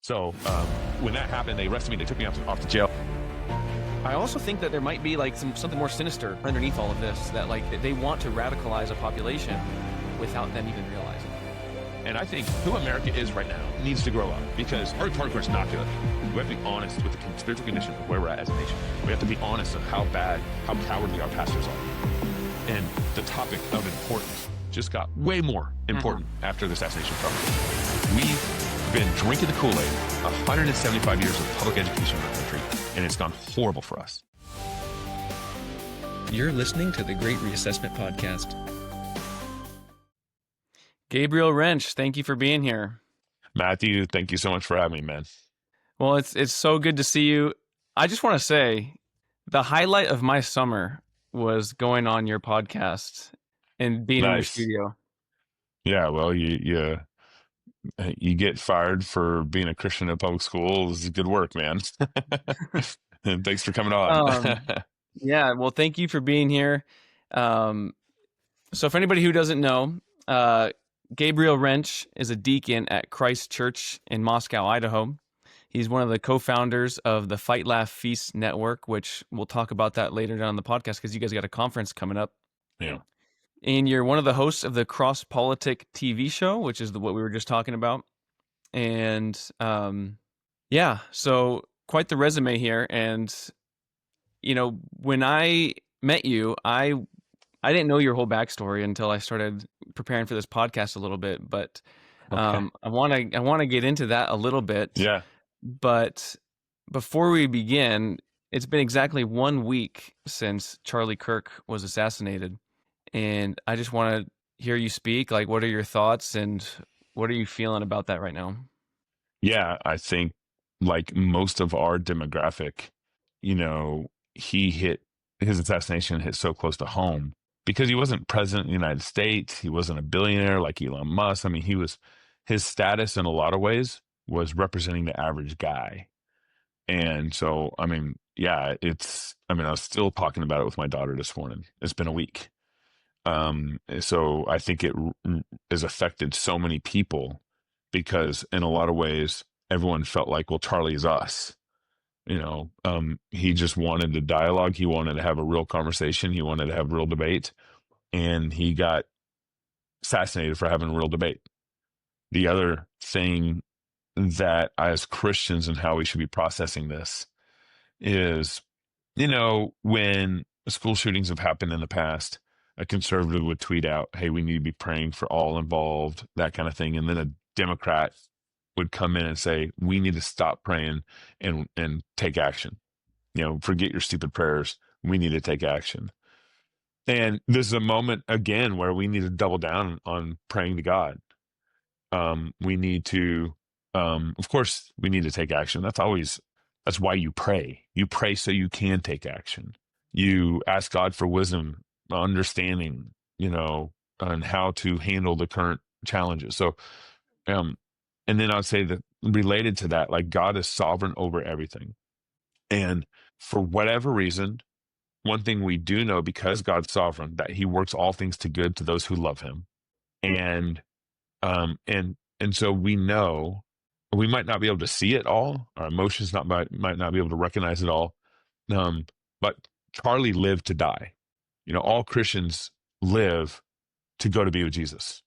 So when that happened, they arrested me. They took me off to jail. I also think that there might be like something more sinister underneath all of this, that like they want to radicalize a population without them even realizing. And I think who America is right now needs to grow up, because our hardcore is not good. We have to be honest with the spiritual condition of where we're at as a nation. We have to be honest of how bad, how cowardly our pastors are. And the topic of importance just got way more important after the assassination of Charlie. We've been drinking the Kool-Aid 175 years of public education in our country, and it's gone horrible for us. You're listening to the Great Reassessment Podcast. Gabriel Rench, thank you for being here. Matthew, thank you so much for having me, man. Well, it's so good to see you. I just want to say the highlight of my summer was going on your podcast and being in your studio. Yeah, well, you get fired for being a Christian in public school. This is good work, man. And thanks for coming on. Yeah, well, thank you for being here. So for anybody who doesn't know, Gabriel Rench is a deacon at Christ Church in Moscow, Idaho. He's one of the co-founders of the Fight, Laugh, Feast Network, which we'll talk about that later down the podcast because you guys got a conference coming up. Yeah. And you're one of the hosts of the Cross Politic TV show, which is what we were just talking about. And yeah, so quite the resume here. And, you know, when I met you, I didn't know your whole backstory until I started preparing for this podcast a little bit, but I want to get into that a little bit. Yeah. But before we begin, it's been exactly 1 week since Charlie Kirk was assassinated, and I just want to hear you speak. Like, what are your thoughts, and what are you feeling about that right now? Yeah, I think like most of our demographic, you know, his assassination hit so close to home. Because he wasn't president of the United States, he wasn't a billionaire like Elon Musk. I mean, his status in a lot of ways was representing the average guy. And so, I mean, yeah, I was still talking about it with my daughter this morning. It's been a week. So I think it has affected so many people because in a lot of ways, everyone felt like, well, Charlie is us. You know, he just wanted to dialogue. He wanted to have a real conversation. He wanted to have real debate. And he got assassinated for having a real debate. The other thing that as Christians and how we should be processing this is, you know, when school shootings have happened in the past, a conservative would tweet out, hey, we need to be praying for all involved, that kind of thing. And then a Democrat would come in and say, we need to stop praying and take action. You know, forget your stupid prayers. We need to take action. And this is a moment, again, where we need to double down on praying to God. We need to, of course, we need to take action. That's why you pray. You pray so you can take action. You ask God for wisdom, understanding, you know, on how to handle the current challenges. So, and then I'd say that related to that, like God is sovereign over everything. And for whatever reason, one thing we do know, because God's sovereign, that he works all things to good to those who love him. And so we know we might not be able to see it all. Our emotions might not be able to recognize it all. But Charlie lived to die. You know, all Christians live to go to be with Jesus.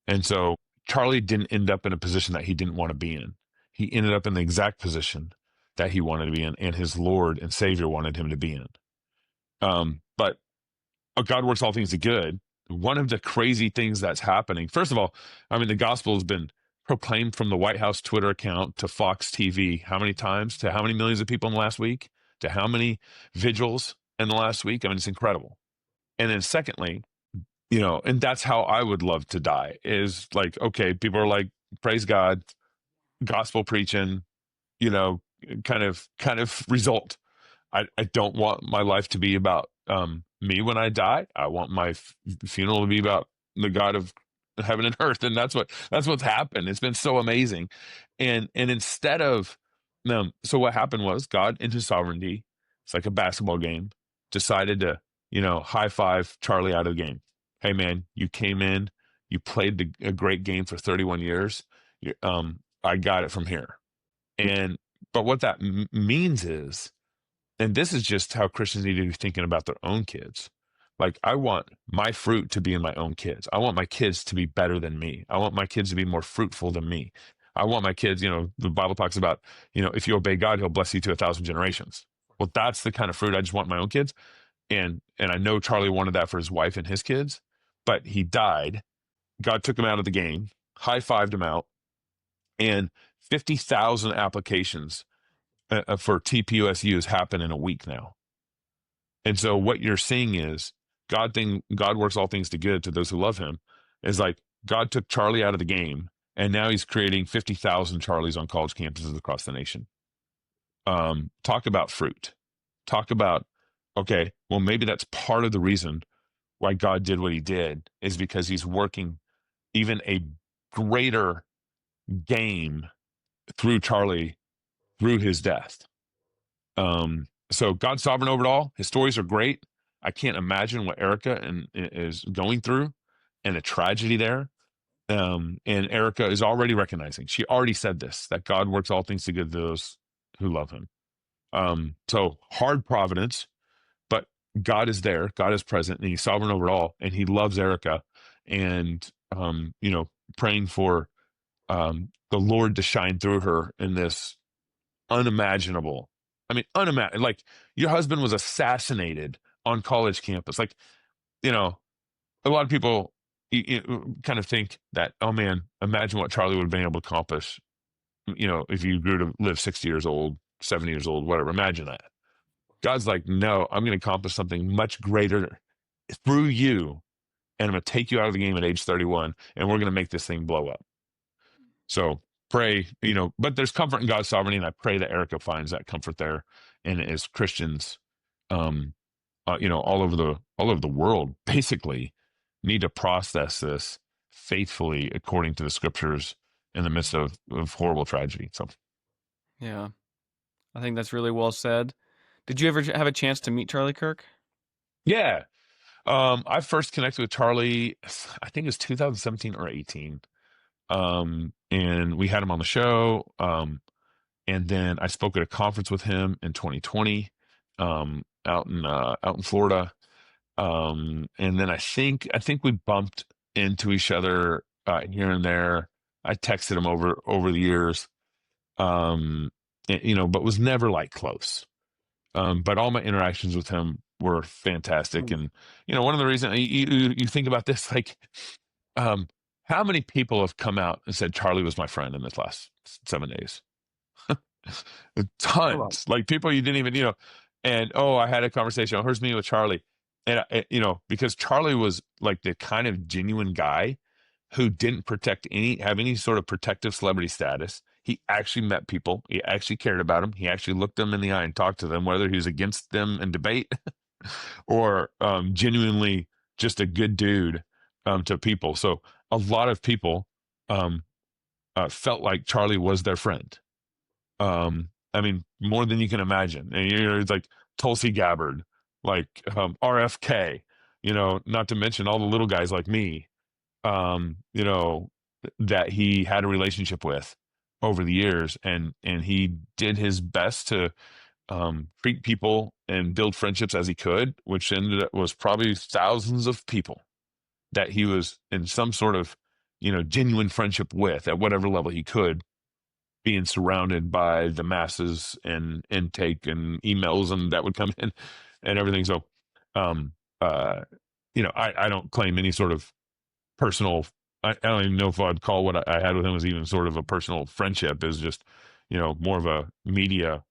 And so Charlie didn't end up in a position that he didn't want to be in. He ended up in the exact position that he wanted to be in, and his Lord and Savior wanted him to be in. But God works all things to good. One of the crazy things that's happening, first of all, I mean, the gospel has been proclaimed from the White House Twitter account to Fox TV, how many times, to how many millions of people in the last week, to how many vigils in the last week. I mean, it's incredible. And then secondly, you know, and that's how I would love to die, is like, okay, people are like, praise God, gospel preaching, you know, kind of result. I don't want my life to be about me when I die. I want my funeral to be about the God of heaven and earth, and that's what's happened. It's been so amazing, and instead of so what happened was God, in his sovereignty, it's like a basketball game, decided to, you know, high five Charlie out of the game. Hey man, you came in, you played a great game for 31 years. I got it from here. But what that means is, and this is just how Christians need to be thinking about their own kids. Like, I want my fruit to be in my own kids. I want my kids to be better than me. I want my kids to be more fruitful than me. I want my kids, the Bible talks about, if you obey God, he'll bless you to 1,000 generations. Well, that's the kind of fruit I just want in my own kids. And I know Charlie wanted that for his wife and his kids, but he died. God took him out of the game, high-fived him out, and 50,000 applications for TPUSUs happen in a week now. And so what you're seeing is God works all things to good to those who love him. Is like God took Charlie out of the game, and now he's creating 50,000 Charlies on college campuses across the nation. Talk about fruit. Talk about, okay, well, maybe that's part of the reason why God did what he did, is because he's working even a greater game through Charlie, through his death. So God's sovereign over it all. His stories are great. I can't imagine what Erica is going through, and a tragedy there. And Erica is already recognizing, she already said this, that God works all things to good to those who love him. So hard providence, but God is there. God is present, and he's sovereign over it all. And he loves Erica, and, praying for the Lord to shine through her in this unimaginable. Like, your husband was assassinated on college campus. Like, a lot of people kind of think that, oh man, imagine what Charlie would have been able to accomplish, if you grew to live 60 years old, 70 years old, whatever. Imagine that. God's like, no, I'm going to accomplish something much greater through you, and I'm going to take you out of the game at age 31, and we're going to make this thing blow up. So pray, but there's comfort in God's sovereignty, and I pray that Erica finds that comfort there. And as Christians, all over the world, basically need to process this faithfully according to the scriptures in the midst of horrible tragedy. So, yeah, I think that's really well said. Did you ever have a chance to meet Charlie Kirk? Yeah. I first connected with Charlie, I think it was 2017 or 18. And we had him on the show. And then I spoke at a conference with him in 2020, out in Florida. And then I think we bumped into each other, here and there. I texted him over the years, but was never like close. But all my interactions with him were fantastic. And, one of the reasons you think about this, like, how many people have come out and said Charlie was my friend in this last 7 days? Tons. Like, people you didn't even, and, I had a conversation. Here's me with Charlie. And, because Charlie was like the kind of genuine guy who didn't have any sort of protective celebrity status. He actually met people. He actually cared about them. He actually looked them in the eye and talked to them, whether he was against them in debate or genuinely just a good dude to people. So a lot of people felt like Charlie was their friend. More than you can imagine. And it's like Tulsi Gabbard, like RFK, not to mention all the little guys like me, that he had a relationship with over the years, and he did his best to treat people and build friendships as he could, which was probably thousands of people that he was in some sort of genuine friendship with at whatever level he could, being surrounded by the masses and intake and emails and that would come in and everything. So I don't claim any sort of personal, I don't even know if I'd call what I had with him as even sort of a personal friendship. Is just, more of a media,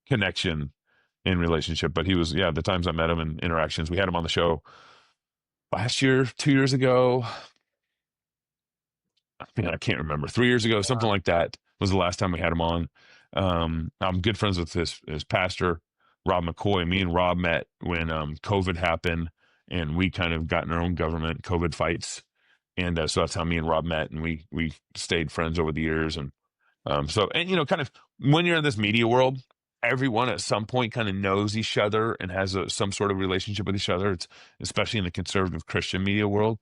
connection and relationship. But he was, the times I met him and interactions, we had him on the show last year, 2 years ago. I can't remember, 3 years ago, something like that was the last time we had him on. I'm good friends with his pastor, Rob McCoy. Me and Rob met when COVID happened, and we kind of got in our own government COVID fights. And so that's how me and Rob met, and we stayed friends over the years. And kind of when you're in this media world, everyone at some point kind of knows each other and has some sort of relationship with each other. It's especially in the conservative Christian media world,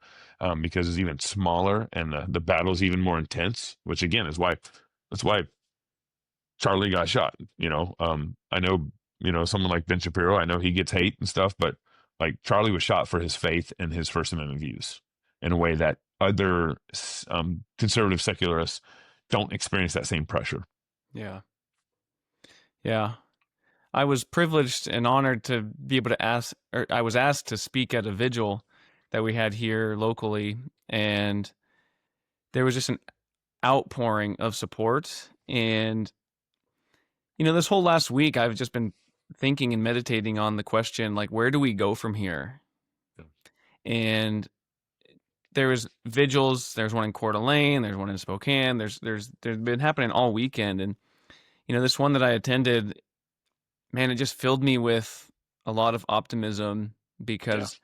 because it's even smaller and the battle's even more intense, which again that's why Charlie got shot. I know, someone like Ben Shapiro, I know he gets hate and stuff, but like Charlie was shot for his faith and his First Amendment views in a way that other conservative secularists don't experience that same pressure. Yeah. Yeah. I was privileged and honored to be able to I was asked to speak at a vigil that we had here locally, and there was just an outpouring of support. And, this whole last week, I've just been thinking and meditating on the question, like, where do we go from here? Yeah. And there was vigils. There's one in Coeur d'Alene. There's one in Spokane. There's been happening all weekend. And, this one that I attended, man, it just filled me with a lot of optimism because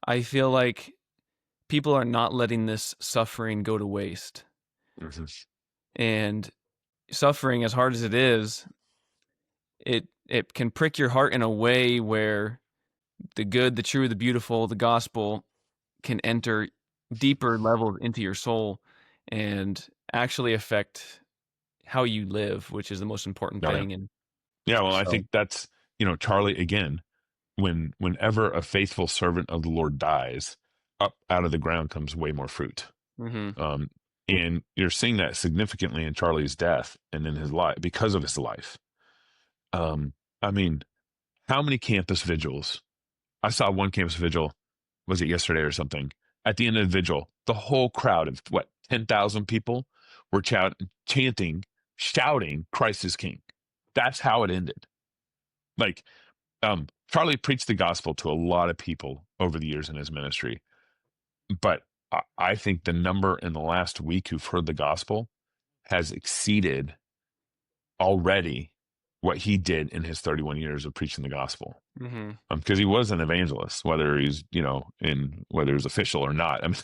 I feel like people are not letting this suffering go to waste. Mm-hmm. And suffering, as hard as it is, it can prick your heart in a way where the good, the true, the beautiful, the gospel can enter deeper levels into your soul and actually affect how you live, which is the most important thing. And I think that's, Charlie, again, whenever a faithful servant of the Lord dies, up out of the ground comes way more fruit. Mm-hmm. And you're seeing that significantly in Charlie's death and in his life, because of his life. I mean, how many campus vigils? I saw one campus vigil, was it yesterday or something? At the end of the vigil, the whole crowd of 10,000 people were chanting, shouting, "Christ is King." That's how it ended. Like, Charlie preached the gospel to a lot of people over the years in his ministry, but I think the number in the last week who've heard the gospel has exceeded already what he did in his 31 years of preaching the gospel. Mm-hmm. Because he was an evangelist, whether he's, whether he's official or not. I mean,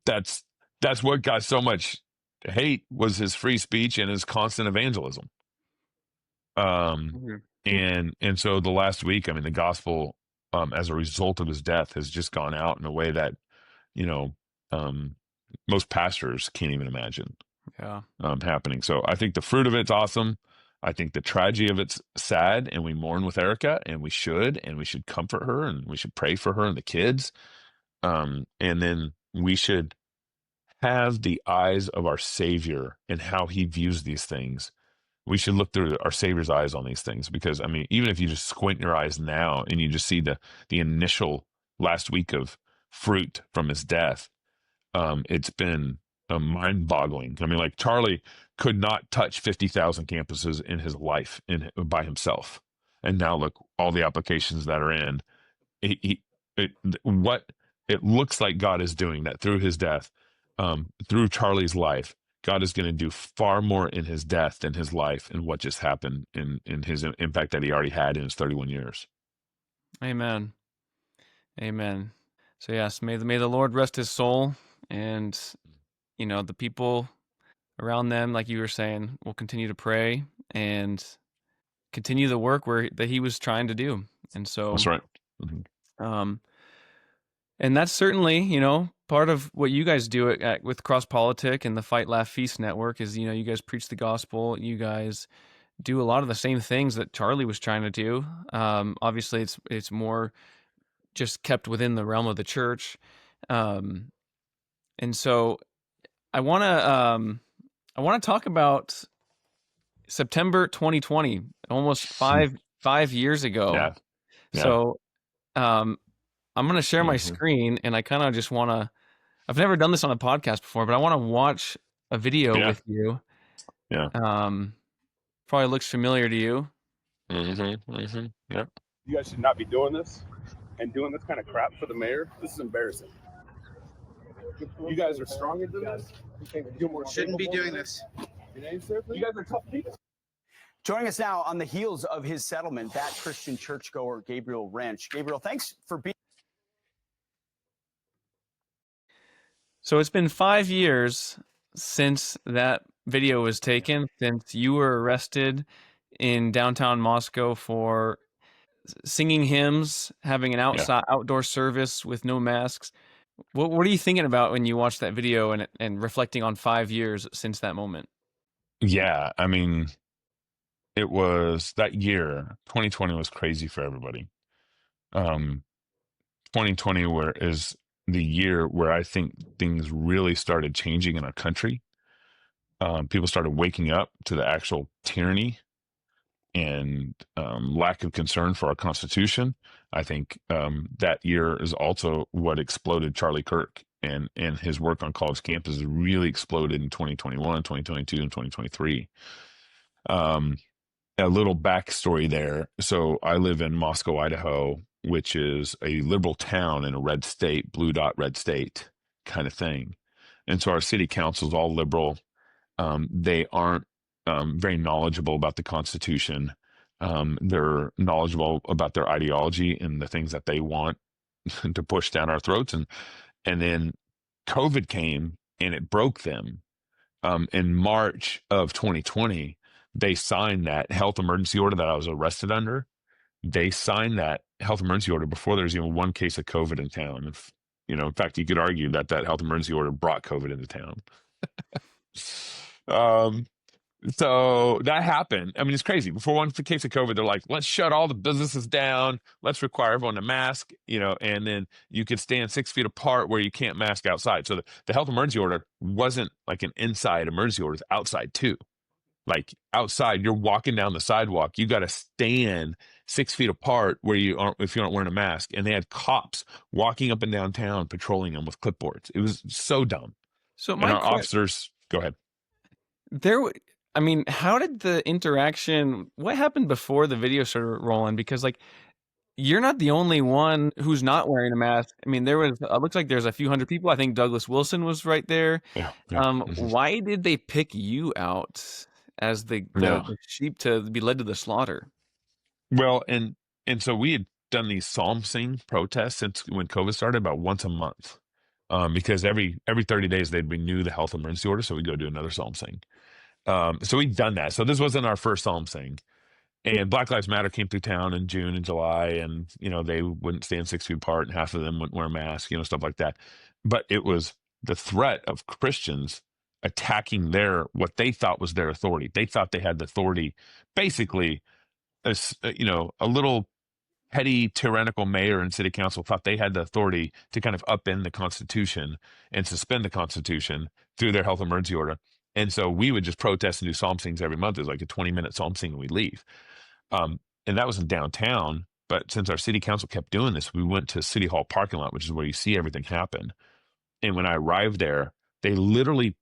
that's what got so much hate, was his free speech and his constant evangelism. Mm-hmm. And so the last week, I mean, the gospel, as a result of his death, has just gone out in a way that, most pastors can't even imagine happening. So I think the fruit of it's awesome. I think the tragedy of it's sad, and we mourn with Erica, and we should comfort her, and we should pray for her and the kids. And then we should have the eyes of our Savior and how he views these things. We should look through our Savior's eyes on these things, because, I mean, even if you just squint your eyes now and you just see the initial last week of fruit from his death, it's been mind-boggling. I mean, like, Charlie could not touch 50,000 campuses in his life by himself, and now look, all the applications that are in. What it looks like God is doing, that through his death, through Charlie's life, God is going to do far more in his death than his life and what just happened in his impact that he already had in his 31 years. Amen. Amen. So yes, may the Lord rest his soul, and the people around them, like you were saying, will continue to pray and continue the work that he was trying to do. And so that's right. Mm-hmm. And that's certainly, part of what you guys do with Cross Politic and the Fight, Laugh, Feast Network is, you guys preach the gospel. You guys do a lot of the same things that Charlie was trying to do. Obviously, it's more just kept within the realm of the church. And so I want to talk about September 2020, almost five years ago. Yeah. So I'm going to share my screen, and I kind of just want to, I've never done this on a podcast before, but I want to watch a video with you. Yeah. Probably looks familiar to you. Mm-hmm. Mm-hmm. Yeah. You guys should not be doing this and doing this kind of crap for the mayor. This is embarrassing. You guys are stronger than this. Shouldn't be doing this. You guys are tough people. Joining us now on the heels of his settlement, that Christian churchgoer, Gabriel Rench. Gabriel, thanks for being. So it's been 5 years since that video was taken, since you were arrested in downtown Moscow for singing hymns, having an outdoor service with no masks. What are you thinking about when you watch that video and reflecting on 5 years since that moment? Yeah, I mean, it was that year, 2020 was crazy for everybody. 2020 is the year where I think things really started changing in our country. People started waking up to the actual tyranny and lack of concern for our Constitution. I think that year is also what exploded Charlie Kirk, and his work on college campuses really exploded in 2021, 2022, and 2023. A little backstory there. So I live in Moscow, Idaho, which is a liberal town in a red state, blue dot red state kind of thing. And so our city council is all liberal. They aren't very knowledgeable about the Constitution. They're knowledgeable about their ideology and the things that they want to push down our throats. And then COVID came and it broke them. In March of 2020, they signed that health emergency order that I was arrested under. They signed that health emergency order before there's even one case of COVID in town. If, in fact, you could argue that health emergency order brought COVID into town. So that happened. I mean, it's crazy. Before one case of COVID, they're like, let's shut all the businesses down. Let's require everyone to mask, and then you could stand 6 feet apart where you can't mask outside. So the health emergency order wasn't like an inside emergency order, it's outside too. Like outside, you're walking down the sidewalk, you got to stand 6 feet apart where if you aren't wearing a mask. And they had cops walking up and down town patrolling them with clipboards. It was so dumb. So and our officers, go ahead. How did the interaction, what happened before the video started rolling? Because you're not the only one who's not wearing a mask. I mean, it looks like there's a few hundred people. I think Douglas Wilson was right there. Yeah. Why did they pick you out as the sheep to be led to the slaughter? Well, and so we had done these psalm sing protests since when COVID started, about once a month, because every 30 days they'd renew the health emergency order, so we'd go do another psalm sing. So we'd done that. So this wasn't our first psalm sing. And Black Lives Matter came through town in June and July, and they wouldn't stand 6 feet apart, and half of them wouldn't wear a mask, stuff like that. But it was the threat of Christians attacking what they thought was their authority. They thought they had the authority, basically, a little petty tyrannical mayor and city council thought they had the authority to kind of upend the Constitution and suspend the Constitution through their health emergency order. And so we would just protest and do psalm sings every month. It was like a 20-minute psalm sing and we'd leave. And that was in downtown. But since our city council kept doing this, we went to City Hall parking lot, which is where you see everything happen. And when I arrived there, they literally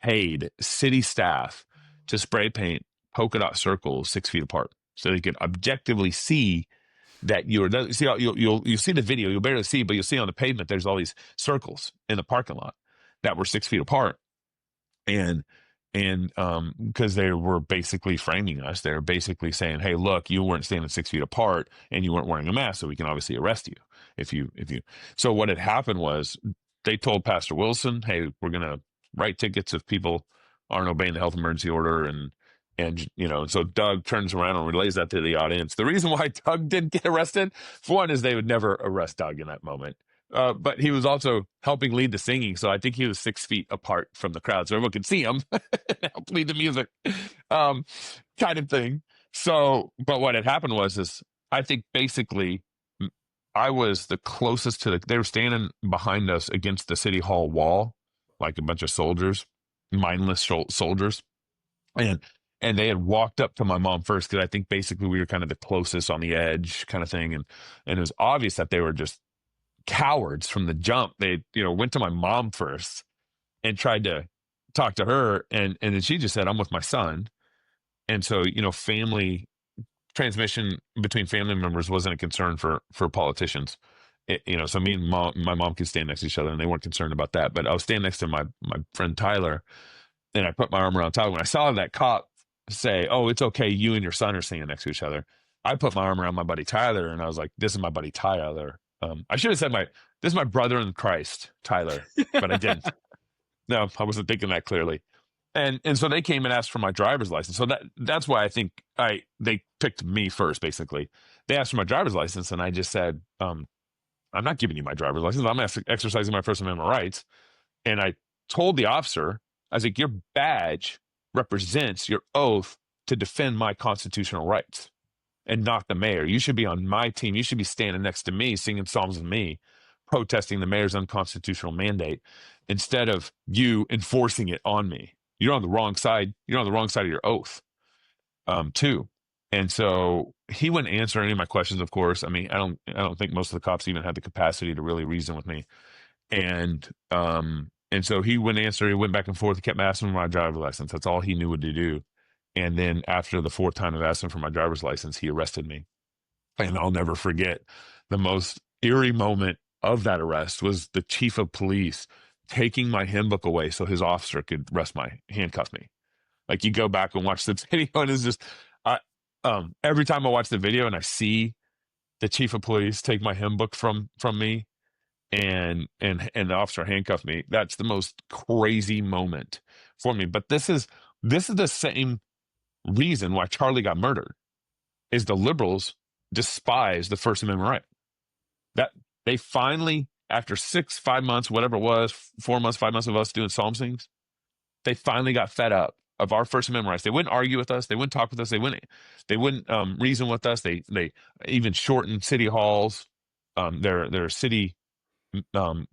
paid city staff to spray paint polka dot circles 6 feet apart so they could objectively see that you'll see the video, you'll barely see, but you'll see on the pavement, there's all these circles in the parking lot that were 6 feet apart. And because they were basically framing us, they were basically saying, hey, look, you weren't standing 6 feet apart and you weren't wearing a mask, so we can obviously arrest you if you. So what had happened was they told Pastor Wilson, hey, we're going to write tickets if people aren't obeying the health emergency order. And so Doug turns around and relays that to the audience. The reason why Doug didn't get arrested, for one, is they would never arrest Doug in that moment. But he was also helping lead the singing. So I think he was 6 feet apart from the crowd so everyone could see him and help lead the music, kind of thing. So, but what had happened is I think basically I was the closest they were standing behind us against the city hall wall, like a bunch of soldiers, mindless soldiers. And they had walked up to my mom first, because I think basically we were kind of the closest on the edge kind of thing. And it was obvious that they were just cowards from the jump. They, went to my mom first and tried to talk to her. And then she just said, I'm with my son. And so, family transmission between family members wasn't a concern for politicians. So me and my mom could stand next to each other and they weren't concerned about that. But I was standing next to my friend Tyler, and I put my arm around Tyler. When I saw that cop say, oh, it's okay, you and your son are standing next to each other, I put my arm around my buddy Tyler, and I was like, this is my buddy Tyler. I should have said this is my brother in Christ, Tyler, but I didn't. No, I wasn't thinking that clearly. And so they came and asked for my driver's license. So that's why I think they picked me first, basically. They asked for my driver's license, and I just said, I'm not giving you my driver's license. I'm exercising my First Amendment rights. And I told the officer, I was like, your badge represents your oath to defend my constitutional rights and not the mayor. You should be on my team. You should be standing next to me, singing psalms with me, protesting the mayor's unconstitutional mandate instead of you enforcing it on me. You're on the wrong side. You're on the wrong side of your oath, too. And so he wouldn't answer any of my questions, of course. I mean, I don't think most of the cops even had the capacity to really reason with me. And so he wouldn't answer. He went back and forth. He kept asking for my driver's license. That's all he knew what to do. And then after the fourth time of asking for my driver's license, he arrested me. And I'll never forget the most eerie moment of that arrest was the chief of police taking my hymn book away so his officer could handcuff me. Like, you go back and watch the video, and it's just, every time I watch the video and I see the chief of police take my hymn book from me and the officer handcuff me, that's the most crazy moment for me. But this is the same reason why Charlie got murdered, is the liberals despise the First Amendment right. That they finally, after 5 months, whatever it was, 4 months, 5 months of us doing psalm sings, they finally got fed up of our First Amendment rights. They wouldn't argue with us. They wouldn't talk with us. They wouldn't reason with us. They even shortened city halls, their city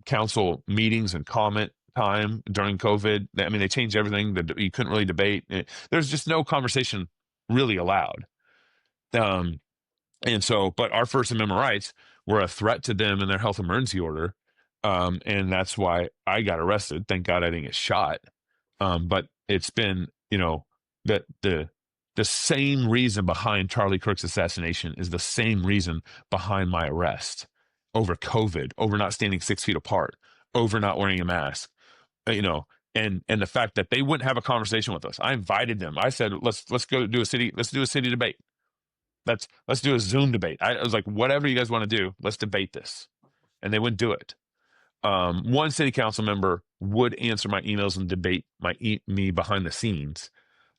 council meetings and comment time during COVID. I mean, they changed everything. You couldn't really debate. There's just no conversation really allowed. And so, but our First Amendment rights were a threat to them in their health emergency order. And that's why I got arrested. Thank God I didn't get shot. But it's been, that the same reason behind Charlie Kirk's assassination is the same reason behind my arrest over COVID, over not standing 6 feet apart, over not wearing a mask, and the fact that they wouldn't have a conversation with us. I invited them. I said, let's do a city debate. Let's do a Zoom debate. I was like, whatever you guys want to do, let's debate this. And they wouldn't do it. One city council member would answer my emails and debate me behind the scenes.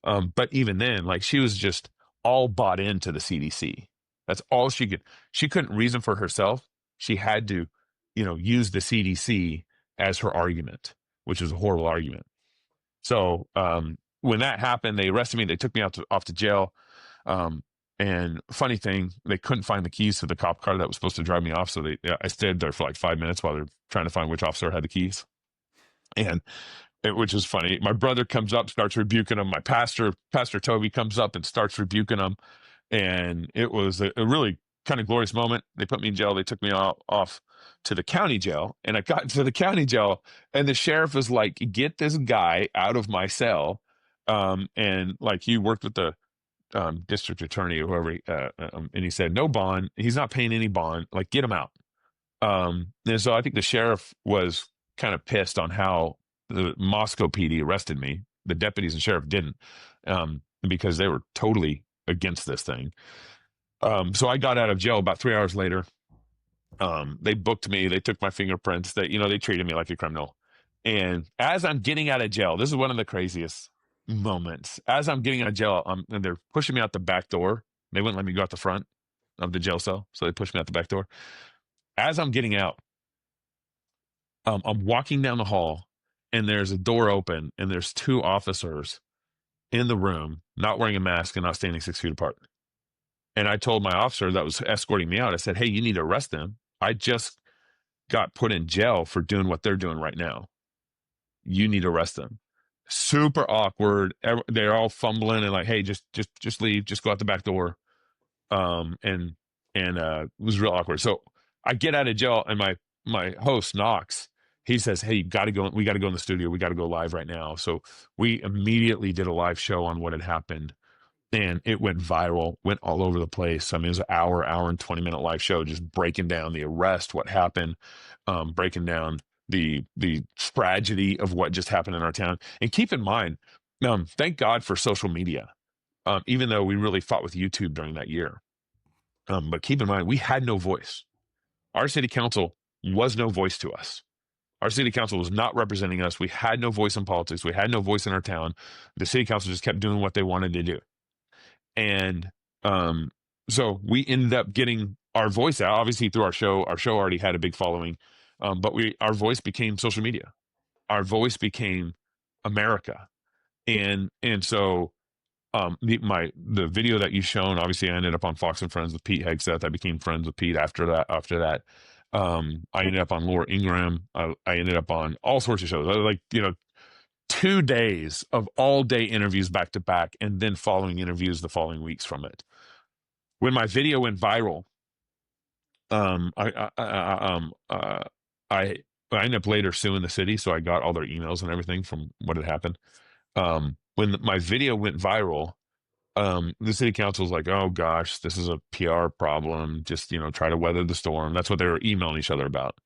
But even then, like, she was just all bought into the CDC. That's all she could. She couldn't reason for herself. She had to, use the CDC as her argument, which was a horrible argument. So when that happened, they arrested me. They took me off to jail. And funny thing, they couldn't find the keys to the cop car that was supposed to drive me off. So I stayed there for like 5 minutes while they're trying to find which officer had the keys. Which is funny. My brother comes up, starts rebuking him. My pastor Toby, comes up and starts rebuking him. And it was a really kind of glorious moment. They put me in jail. They took me off to the county jail. And I got to the county jail, and the sheriff was like, get this guy out of my cell. And like, he worked with the district attorney or whoever, and he said, no bond. He's not paying any bond. Like, get him out. And so I think the sheriff was kind of pissed on how the Moscow PD arrested me. The deputies and sheriff didn't, because they were totally against this thing. So I got out of jail about 3 hours later. They booked me. They took my fingerprints. They treated me like a criminal. And as I'm getting out of jail, this is one of the craziest moments. As I'm getting out of jail, and they're pushing me out the back door. They wouldn't let me go out the front of the jail cell, so they pushed me out the back door. As I'm getting out, I'm walking down the hall, and there's a door open, and there's two officers in the room, not wearing a mask and not standing 6 feet apart. And I told my officer that was escorting me out, I said, hey, you need to arrest them. I just got put in jail for doing what they're doing right now. You need to arrest them. Super awkward. They're all fumbling and like, hey, just leave, just go out the back door. And it was real awkward. So I get out of jail, and my host knocks. He says, hey, we got to go in the studio. We got to go live right now. So we immediately did a live show on what had happened, and it went viral, went all over the place. I mean, it was an hour and 20-minute live show, just breaking down the arrest, what happened, breaking down the tragedy of what just happened in our town. And keep in mind, thank God for social media, even though we really fought with YouTube during that year. But keep in mind, we had no voice. Our city council was no voice to us. Our city council was not representing us. We had no voice in politics. We had no voice in our town. The city council just kept doing what they wanted to do. And so we ended up getting our voice out, obviously, through our show. Our show already had a big following, but our voice became social media. Our voice became America. And so the video that you've shown, obviously I ended up on Fox and Friends with Pete Hegseth. I became friends with Pete after that. I ended up on Laura Ingraham. I ended up on all sorts of shows. I was like, 2 days of all day interviews back to back, and then following interviews the following weeks from it. When my video went viral, I ended up later suing the city, so I got all their emails and everything from what had happened. When my video went viral, the city council was like, "Oh gosh, this is a PR problem. Just try to weather the storm." That's what they were emailing each other about.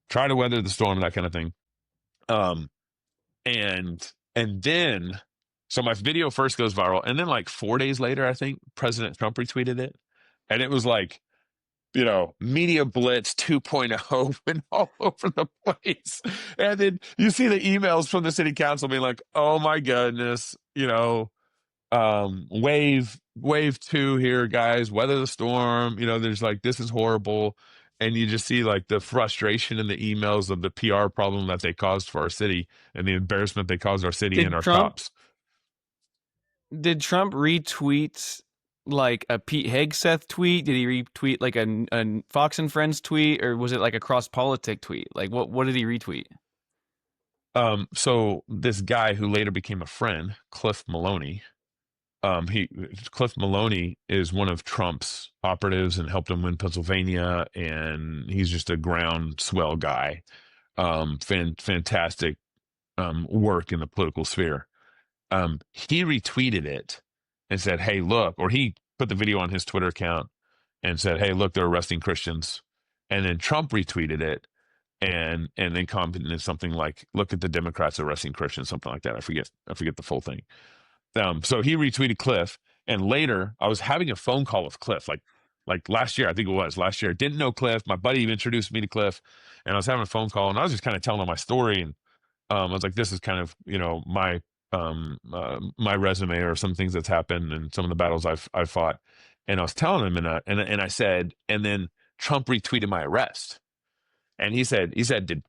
Try to weather the storm, that kind of thing. And then, so my video first goes viral, and then like 4 days later, I think President Trump retweeted it, and it was like, Media Blitz 2.0 went all over the place. And then you see the emails from the city council being like, "Oh my goodness, wave 2 here, guys, weather the storm." There's like, this is horrible. And you just see like the frustration in the emails of the PR problem that they caused for our city and the embarrassment they caused our city and our cops. Did Trump retweet like a Pete Hegseth tweet? Did he retweet like a Fox and Friends tweet, or was it like a Cross Politic tweet? Like what did he retweet? So this guy who later became a friend, Cliff Maloney, Cliff Maloney is one of Trump's operatives and helped him win Pennsylvania, and he's just a groundswell guy. Fantastic work in the political sphere. He retweeted it and said, "Hey, look," or he put the video on his Twitter account and said, "Hey, look, they're arresting Christians." And then Trump retweeted it and then commented something like, "Look at the Democrats arresting Christians," something like that. I forget the full thing. So he retweeted Cliff, and later I was having a phone call with Cliff, like last year, I think it was last year. Didn't know Cliff. My buddy introduced me to Cliff, and I was having a phone call, and I was just kind of telling him my story, and I was like, "This is kind of my my resume or some things that's happened and some of the battles I've fought." And I was telling him, and I said, and then Trump retweeted my arrest, and he said, did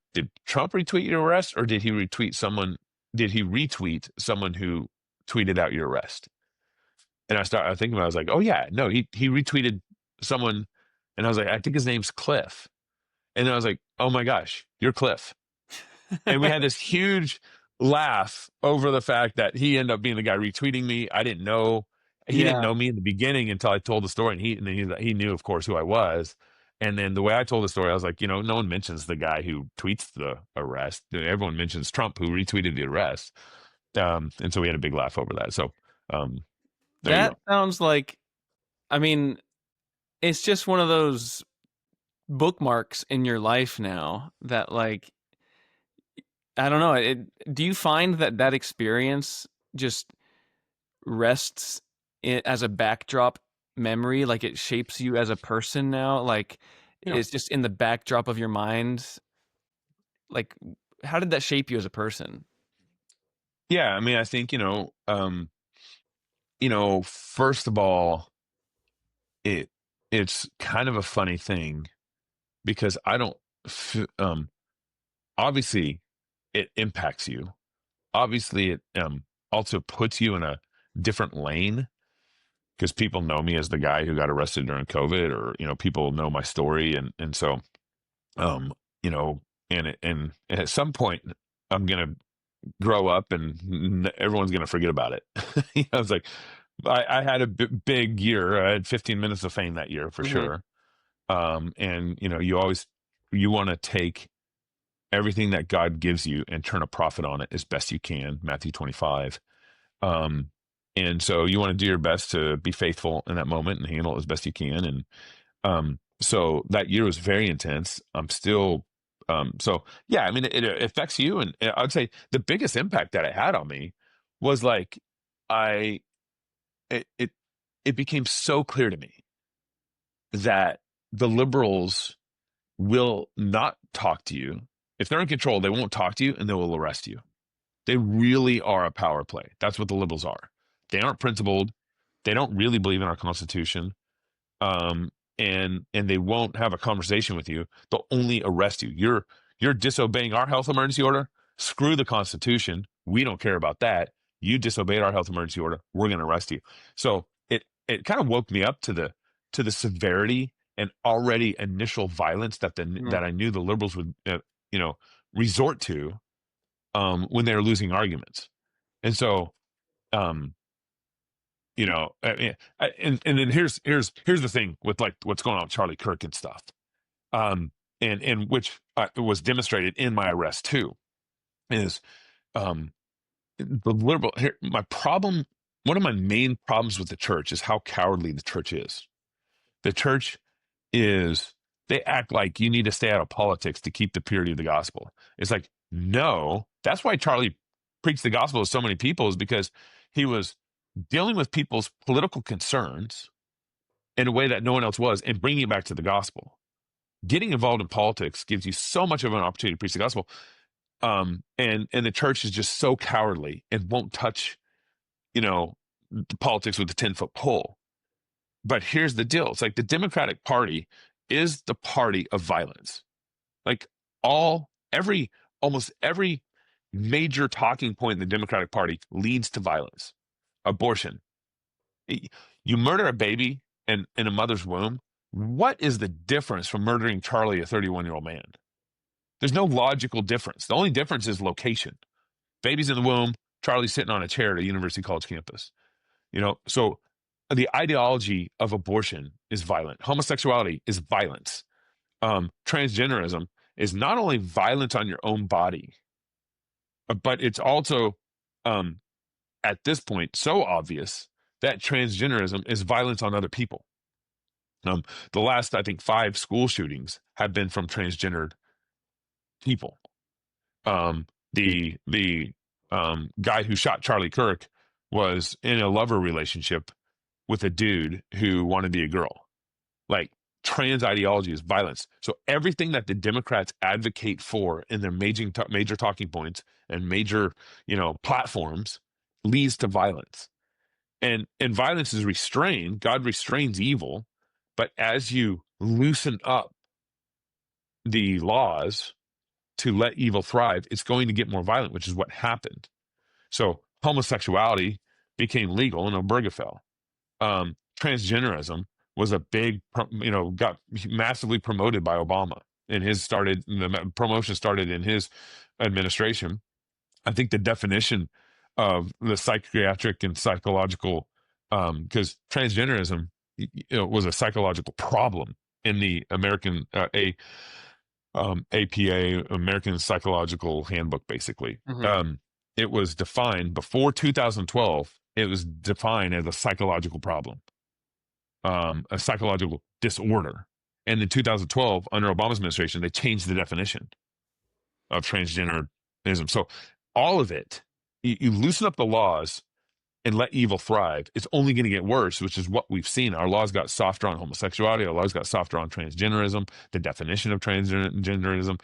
Trump retweet your arrest, or did he retweet someone? Did he retweet someone who tweeted out your arrest? And I started thinking about it. I was like, "Oh yeah, no, he retweeted someone," and I was like, "I think his name's Cliff." And then I was like, "Oh my gosh, you're Cliff." And we had this huge laugh over the fact that he ended up being the guy retweeting me. I didn't know. He didn't know me in the beginning until I told the story, and he knew, of course, who I was. And then the way I told the story, I was like, no one mentions the guy who tweets the arrest. Everyone mentions Trump, who retweeted the arrest. And so we had a big laugh over that. So that sounds like, I mean, it's just one of those bookmarks in your life now that, like, I don't know. Do you find that experience just rests as a backdrop memory? Like it shapes you as a person now? Like it's just in the backdrop of your mind? Like, how did that shape you as a person? Yeah, I mean, I think, first of all, it's kind of a funny thing because I don't, obviously it impacts you. Obviously it also puts you in a different lane because people know me as the guy who got arrested during COVID, or, people know my story. And so, and at some point I'm going to grow up and everyone's going to forget about it. I was like, I had a big year. I had 15 minutes of fame that year for sure. And you want to take everything that God gives you and turn a profit on it as best you can. Matthew 25. And so you want to do your best to be faithful in that moment and handle it as best you can. And so that year was very intense. I'm still, so yeah, I mean, it affects you. And I'd say the biggest impact that it had on me was like, it became so clear to me that the liberals will not talk to you. If they're in control, they won't talk to you and they will arrest you. They really are a power play. That's what the liberals are. They aren't principled. They don't really believe in our Constitution. And they won't have a conversation with you. They'll only arrest you. You're disobeying our health emergency order. Screw the Constitution. We don't care about that. You disobeyed our health emergency order. We're going to arrest you. So it kind of woke me up to the severity and already initial violence that that I knew the liberals would resort to when they were losing arguments. And so and then here's the thing with like what's going on with Charlie Kirk and stuff, and which was demonstrated in my arrest too, is the liberal. Here, one of my main problems with the church is how cowardly the church is. The church they act like you need to stay out of politics to keep the purity of the gospel. It's like, no, that's why Charlie preached the gospel to so many people, is because he was dealing with people's political concerns in a way that no one else was, and bringing it back to the gospel. Getting involved in politics gives you so much of an opportunity to preach the gospel. And the church is just so cowardly and won't touch, the politics with a 10-foot pole. But here's the deal. It's like the Democratic Party is the party of violence. Like almost every major talking point in the Democratic Party leads to violence. Abortion. You murder a baby in a mother's womb. What is the difference from murdering Charlie, a 31-year-old man? There's no logical difference. The only difference is location. Baby's in the womb. Charlie's sitting on a chair at a university college campus. So the ideology of abortion is violent. Homosexuality is violence. Transgenderism is not only violence on your own body, but it's also, at this point, so obvious that transgenderism is violence on other people. The last, I think, 5 school shootings have been from transgendered people. The guy who shot Charlie Kirk was in a lover relationship with a dude who wanted to be a girl. Like, trans ideology is violence. So everything that the Democrats advocate for in their major talking points and major, platforms leads to violence. And violence is restrained. God restrains evil. But as you loosen up the laws to let evil thrive, it's going to get more violent, which is what happened. So homosexuality became legal in Obergefell. Transgenderism was a big, got massively promoted by Obama, and the promotion started in his administration. I think the definition of the psychiatric and psychological, because transgenderism, was a psychological problem in the American APA, American Psychological Handbook, basically. Mm-hmm. It was defined before 2012. It was defined as a psychological problem, a psychological disorder. And in 2012, under Obama's administration, they changed the definition of transgenderism. So all of it, you loosen up the laws and let evil thrive, it's only going to get worse, which is what we've seen. Our laws got softer on homosexuality. Our laws got softer on transgenderism, the definition of transgenderism,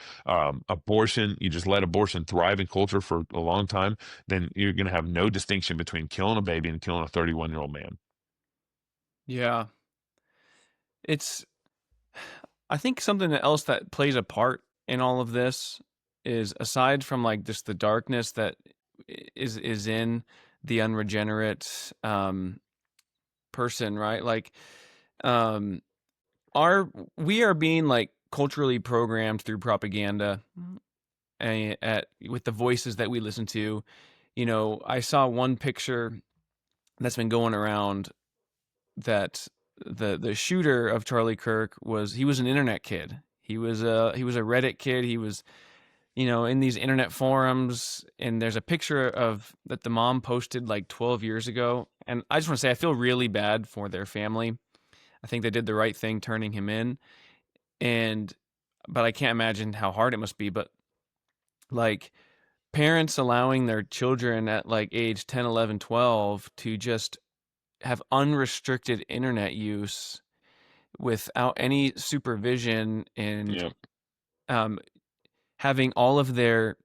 abortion. You just let abortion thrive in culture for a long time, then you're going to have no distinction between killing a baby and killing a 31-year-old man. Yeah. I think something else that plays a part in all of this is, aside from like just the darkness that is in the unregenerate person, right? Like, we are being like culturally programmed through propaganda with the voices that we listen to. I saw one picture that's been going around that the shooter of Charlie Kirk was an internet kid. He was a Reddit kid. He was, in these internet forums, and there's a picture that the mom posted like 12 years ago. And I just want to say, I feel really bad for their family. I think they did the right thing turning him in. But I can't imagine how hard it must be. But like, parents allowing their children at like age 10, 11, 12 to just have unrestricted internet use without any supervision, and having all of their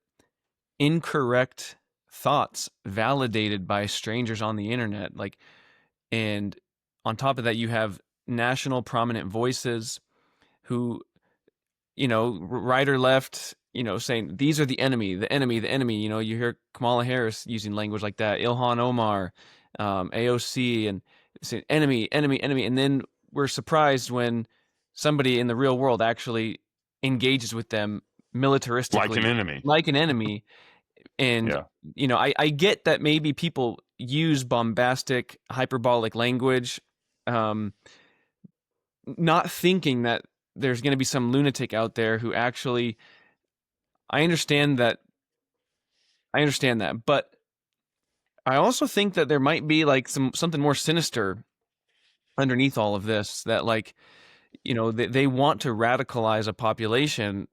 incorrect thoughts validated by strangers on the internet. Like, and on top of that, you have national prominent voices who, right or left, saying these are the enemy, the enemy, the enemy. You hear Kamala Harris using language like that, Ilhan Omar, AOC, and saying enemy, enemy, enemy. And then we're surprised when somebody in the real world actually engages with them militaristically, Like an enemy. like an enemy. And, Yeah. I get that maybe people use bombastic, hyperbolic language, not thinking that there's going to be some lunatic out there who actually, I understand that, but I also think that there might be like something more sinister underneath all of this, that like, they want to radicalize a population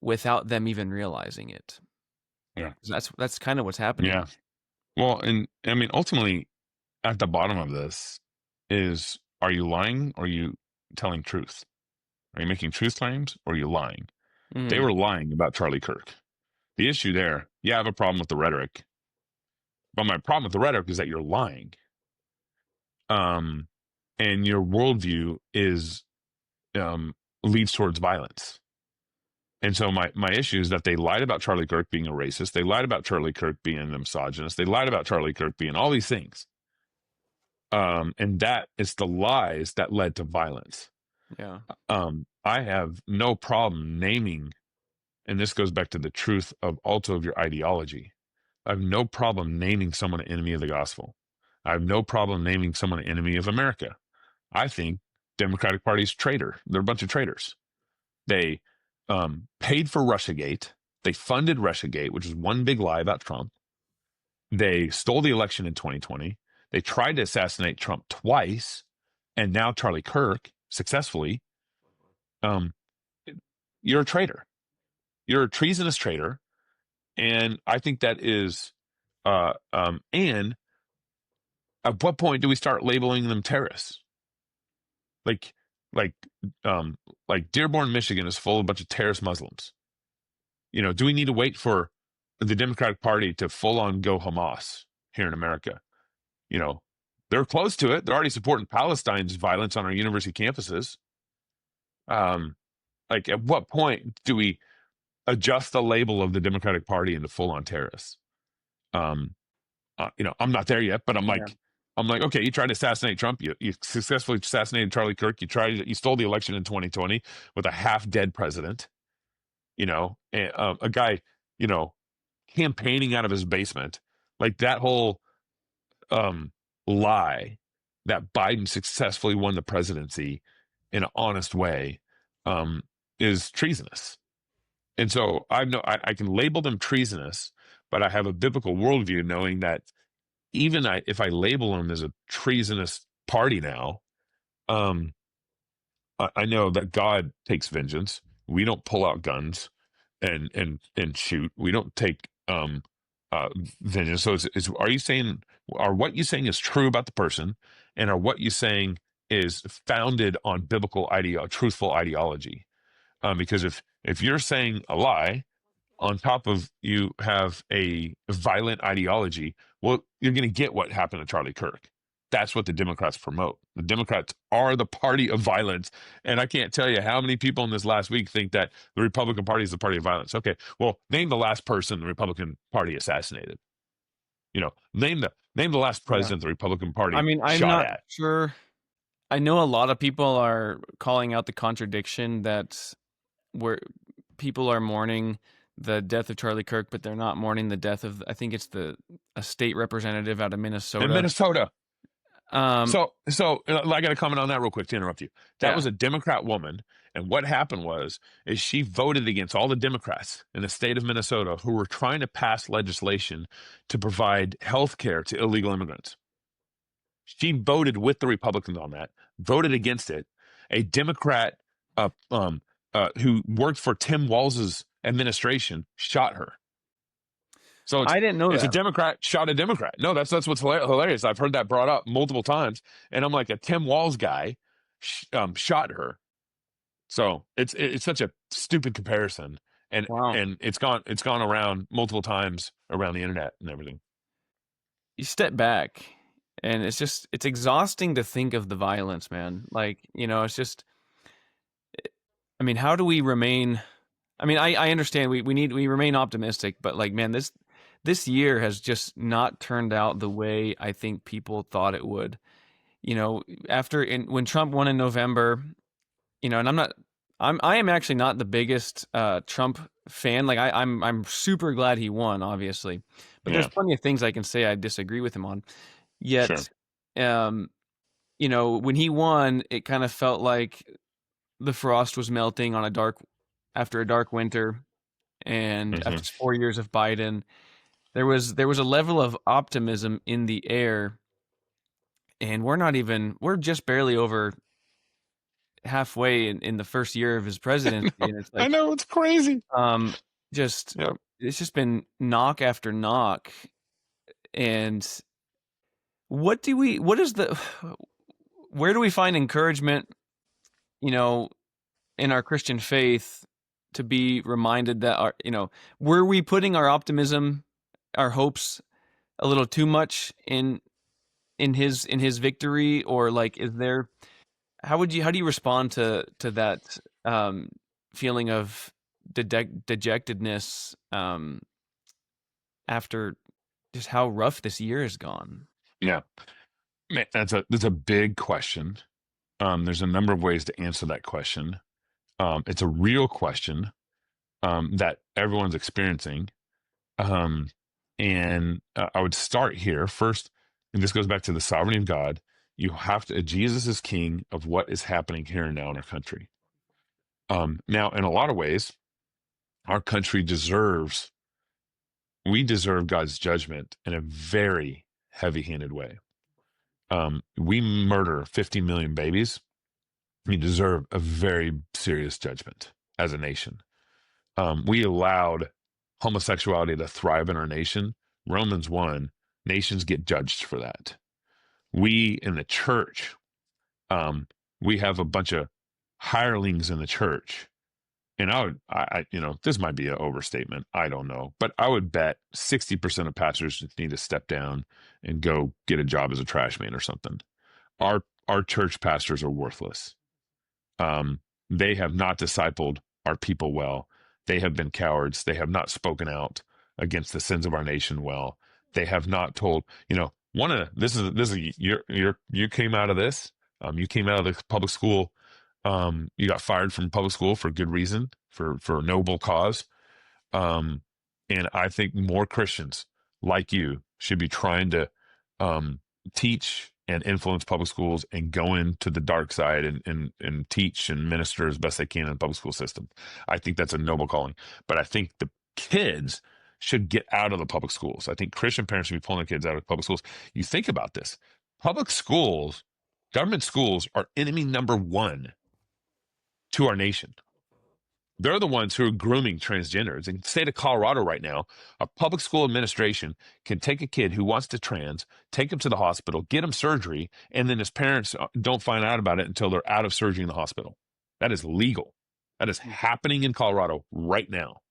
without them even realizing it. Yeah. That's kind of what's happening. Yeah. Well, and I mean, ultimately, at the bottom of this is, are you lying or are you telling truth? Are you making truth claims or are you lying? Mm. They were lying about Charlie Kirk. The issue there, I have a problem with the rhetoric. But my problem with the rhetoric is that you're lying. And your worldview is leads towards violence. And so my issue is that they lied about Charlie Kirk being a racist. They lied about Charlie Kirk being a misogynist. They lied about Charlie Kirk being all these things. And that is the lies that led to violence. Yeah. I have no problem naming, and this goes back to the truth of also of your ideology. I have no problem naming someone an enemy of the gospel. I have no problem naming someone an enemy of America. I think Democratic Party's traitor. They're a bunch of traitors. They paid for Russiagate. They funded Russiagate, which is one big lie about Trump. They stole the election in 2020. They tried to assassinate Trump twice, and now Charlie Kirk successfully. You're a traitor. You're a treasonous traitor, and I think that is. And at what point do we start labeling them terrorists? Like Dearborn, Michigan is full of a bunch of terrorist Muslims. Do we need to wait for the Democratic Party to full on go Hamas here in America? They're close to it. They're already supporting Palestine's violence on our university campuses. At what point do we adjust the label of the Democratic Party into full on terrorists? I'm not there yet, but I'm like, okay, you tried to assassinate Trump. You successfully assassinated Charlie Kirk. You stole the election in 2020 with a half dead president. A guy, campaigning out of his basement. Like that whole lie that Biden successfully won the presidency in an honest way is treasonous. And so I can label them treasonous, but I have a biblical worldview knowing that even if I label them as a treasonous party now, I know that God takes vengeance. We don't pull out guns and shoot. We don't take vengeance. So are what you saying is true about the person, and are what you saying is founded on biblical truthful ideology? Because if you're saying a lie, on top of you have a violent ideology, well, you're going to get what happened to Charlie Kirk. That's what the Democrats promote. The Democrats are the party of violence. And I can't tell you how many people in this last week think that the Republican Party is the party of violence. Okay, well, name the last person the Republican Party assassinated. Name the last president the Republican Party I'm shot not at. sure. I know a lot of people are calling out the contradiction that where people are mourning the death of Charlie Kirk, but they're not mourning the death of, I think it's a state representative out of Minnesota. In Minnesota. So I got to comment on that real quick to interrupt you. That was a Democrat woman, and what happened is she voted against all the Democrats in the state of Minnesota who were trying to pass legislation to provide health care to illegal immigrants. She voted with the Republicans on that, voted against it. A Democrat who worked for Tim Walz's administration shot her. So I didn't know it's that. a Democrat shot a Democrat. No, that's what's hilarious. I've heard that brought up multiple times, and I'm like, a Tim Walz guy shot her. So it's such a stupid comparison, and it's gone around multiple times around the internet and everything. You step back, and it's exhausting to think of the violence, man. Like, it's just, I mean, how do we remain I mean, I understand we remain optimistic, but like, man, this year has just not turned out the way I think people thought it would. You know, when Trump won in November, you know, and I am actually not the biggest Trump fan. Like I'm super glad he won, obviously, but there's Yeah, plenty of things I can say I disagree with him on. sure. Yet, you know, when he won, it kind of felt like the frost was melting on after a dark winter, and Hmm. after 4 years of Biden, there was a level of optimism in the air, and we're just barely over halfway in the first year of his presidency, and it's I like, know, it's crazy. um, just Yep. it's just been knock after knock, and what is the where do we find encouragement, you know, in our Christian faith to be reminded that were we putting our optimism, our hopes a little too much in his victory, or like is there how do you respond to that feeling of dejectedness after just how rough this year has gone? Yeah, man, that's a big question. There's a number of ways to answer that question. It's a real question that everyone's experiencing. Um, and I would start here first, and this goes back to the sovereignty of God. You have to, Jesus is king of what is happening here and now in our country. Now, in a lot of ways, our country we deserve God's judgment in a very heavy handed way. We murder 50 million babies. We deserve a very serious judgment as a nation. We allowed homosexuality to thrive in our nation. Romans 1, nations get judged for that. We in the church, we have a bunch of hirelings in the church. And this might be an overstatement. I don't know. But I would bet 60% of pastors need to step down and go get a job as a trash man or something. Our church pastors are worthless. They have not discipled our people well. They have been cowards. They have not spoken out against the sins of our nation well. They have not told, this is you came out of this. You came out of the public school. You got fired from public school for good reason, for a noble cause. And I think more Christians like you should be trying to teach and influence public schools and go into the dark side and teach and minister as best they can in the public school system. I think that's a noble calling. But I think the kids should get out of the public schools. I think Christian parents should be pulling their kids out of public schools. You think about this. Public schools, government schools are enemy number one to our nation. They're the ones who are grooming transgenders. In the state of Colorado right now, a public school administration can take a kid who wants to trans, take him to the hospital, get him surgery, and then his parents don't find out about it until they're out of surgery in the hospital. That is legal. That is happening in Colorado right now.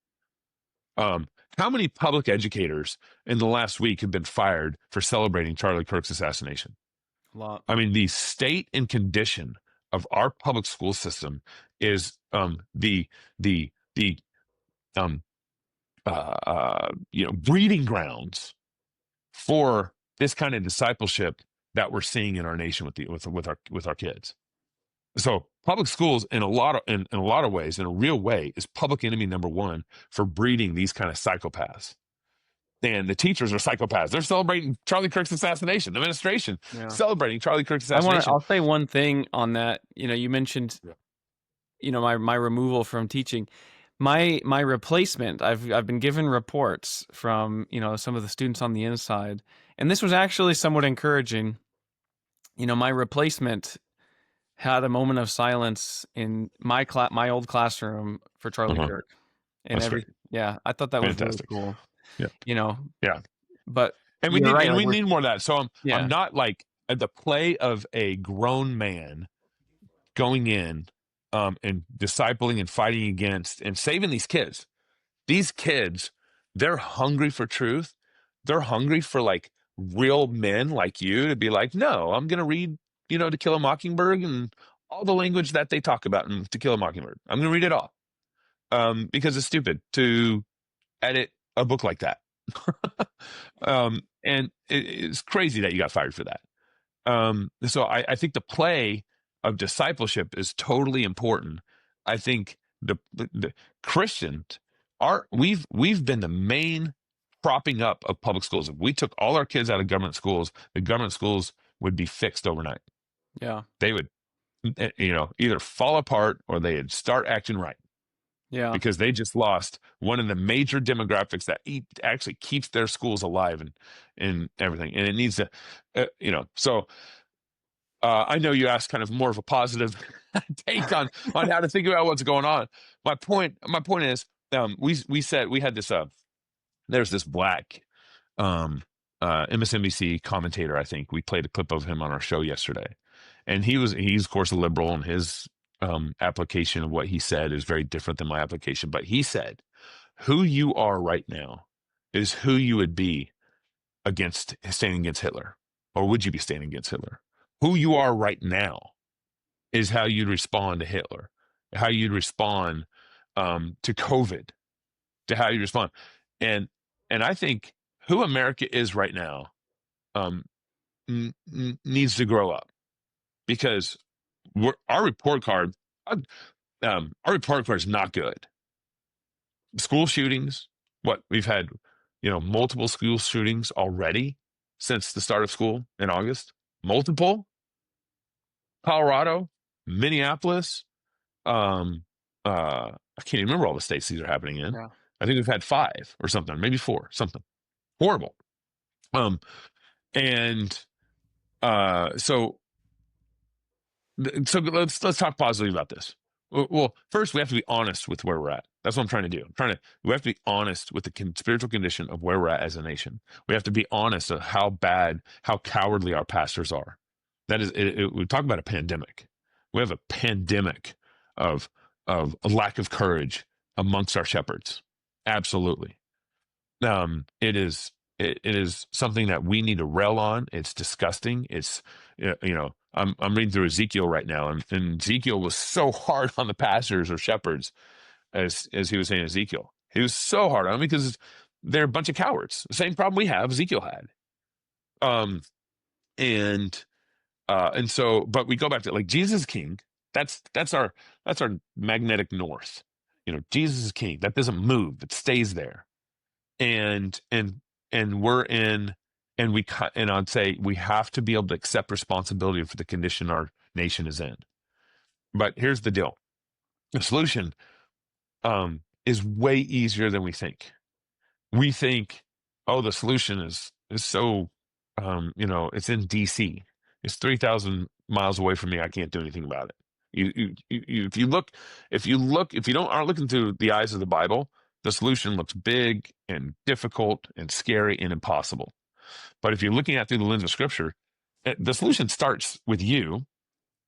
How many public educators in the last week have been fired for celebrating Charlie Kirk's assassination? A lot. I mean, the state and condition of our public school system is breeding grounds for this kind of discipleship that we're seeing in our nation with our kids. So public schools in a lot of ways, in a real way, is public enemy number one for breeding these kind of psychopaths. And the teachers are psychopaths. They're celebrating Charlie Kirk's assassination. The administration celebrating Charlie Kirk's assassination. I'll say one thing on that. You mentioned, my removal from teaching. My replacement, I've been given reports from, some of the students on the inside, and this was actually somewhat encouraging. My replacement had a moment of silence in my old classroom for Charlie Kirk. And I thought that was fantastic. Really cool. Yeah. But we need more of that. So I'm not like at the play of a grown man going in and discipling and fighting against and saving these kids. These kids, they're hungry for truth. They're hungry for like real men like you to be like, no, I'm going to read, To Kill a Mockingbird and all the language that they talk about in To Kill a Mockingbird. I'm going to read it all. because it's stupid to edit a book like that. And it's crazy that you got fired for that. So I think the play of discipleship is totally important. I think the Christians we've been the main propping up of public schools. If we took all our kids out of government schools, the government schools would be fixed overnight. Yeah. They would, either fall apart or they'd start acting right. Yeah. Because they just lost one of the major demographics that actually keeps their schools alive and everything. And it needs to, so I know you asked kind of more of a positive take on how to think about what's going on. My point is, we said we had this, there's this black MSNBC commentator. I think we played a clip of him on our show yesterday, and he's of course a liberal, and his application of what he said is very different than my application. But he said, who you are right now is who you would be standing against Hitler, or would you be standing against Hitler? Who you are right now is how you'd respond to Hitler, how you'd respond to COVID, to how you respond. And I think who America is right now needs to grow up, because our report card is not good. School shootings, we've had, multiple school shootings already since the start of school in August. Multiple. Colorado, Minneapolis. I can't even remember all the states these are happening in. Yeah. I think we've had 5 or something, maybe 4, something horrible. So let's talk positively about this. Well, first we have to be honest with where we're at. That's what I'm trying to do. We have to be honest with the spiritual condition of where we're at as a nation. We have to be honest of how bad, how cowardly our pastors are. That is, we talk about a pandemic. We have a pandemic of a lack of courage amongst our shepherds. Absolutely. It is something that we need to rail on. It's disgusting. It's, I'm reading through Ezekiel right now, and Ezekiel was so hard on the pastors or shepherds, as he was saying Ezekiel. He was so hard on them because they're a bunch of cowards. The same problem we have, Ezekiel had. And so, but we go back to, like, Jesus is king. That's our magnetic north. Jesus is king. That doesn't move. It stays there. And we're in, and I'd say we have to be able to accept responsibility for the condition our nation is in. But here's the deal. The solution is way easier than we think. We think, oh, the solution is so, it's in DC. It's 3,000 miles away from me. I can't do anything about it. If you aren't looking through the eyes of the Bible, the solution looks big and difficult and scary and impossible. But if you're looking at it through the lens of Scripture, the solution starts with you.